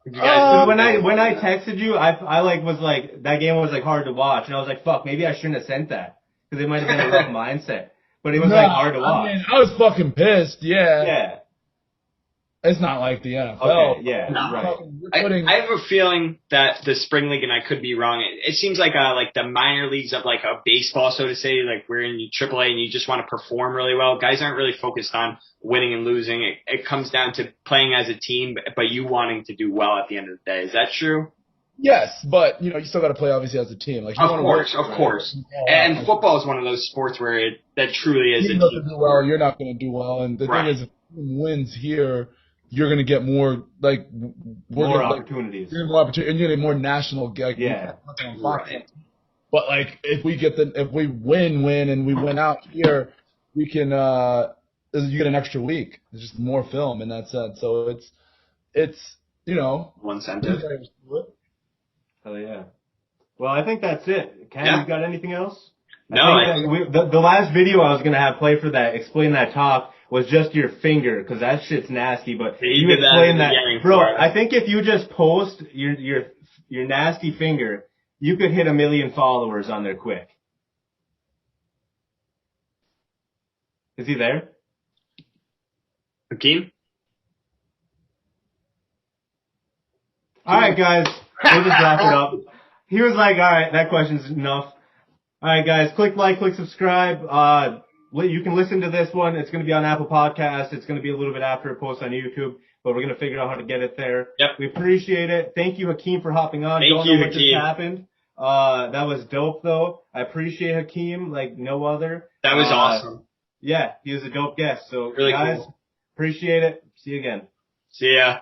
When I texted you, I was like, that game was like hard to watch, and I was like, fuck, maybe I shouldn't have sent that because it might have been a rough mindset. But it was like hard to watch. I mean, I was fucking pissed. Yeah. Yeah. It's not like the NFL. Okay. Yeah. No. Right. I have a feeling that the spring league, and I could be wrong, it seems like the minor leagues of like a baseball, so to say, like we're in AAA and you just want to perform really well. Guys aren't really focused on winning and losing. It comes down to playing as a team, but you wanting to do well at the end of the day. Is that true? Yes, but you still got to play obviously as a team. Like, of course. And football is one of those sports where that truly is a team. Do well, you're not going to do well, and the thing is, if the team wins here, you're going to get more more opportunities. You're more opportunity, and you're going to get more national. Right. But like, if we win and we win out here, we can you get an extra week. There's just more film in that sense. So it's one incentive. Hell yeah. Well, I think that's it. Ken, you got anything else? No. The last video I was going to have play for that, explain that talk, was just your finger, because that shit's nasty, but you explain that. Bro, I think if you just post your nasty finger, you could hit 1 million followers on there quick. Is he there? Hakeem? Alright, guys. We'll just wrap it up. He was like, alright, that question's enough. Alright, guys. Click like, click subscribe. You can listen to this one. It's going to be on Apple Podcasts. It's going to be a little bit after it posts on YouTube, but we're going to figure out how to get it there. Yep. We appreciate it. Thank you, Hakeem, for hopping on. Thank you, Hakeem. Just happened. That was dope, though. I appreciate Hakeem like no other. That was awesome. Yeah, he was a dope guest. So, really guys, cool. Appreciate it. See you again. See ya.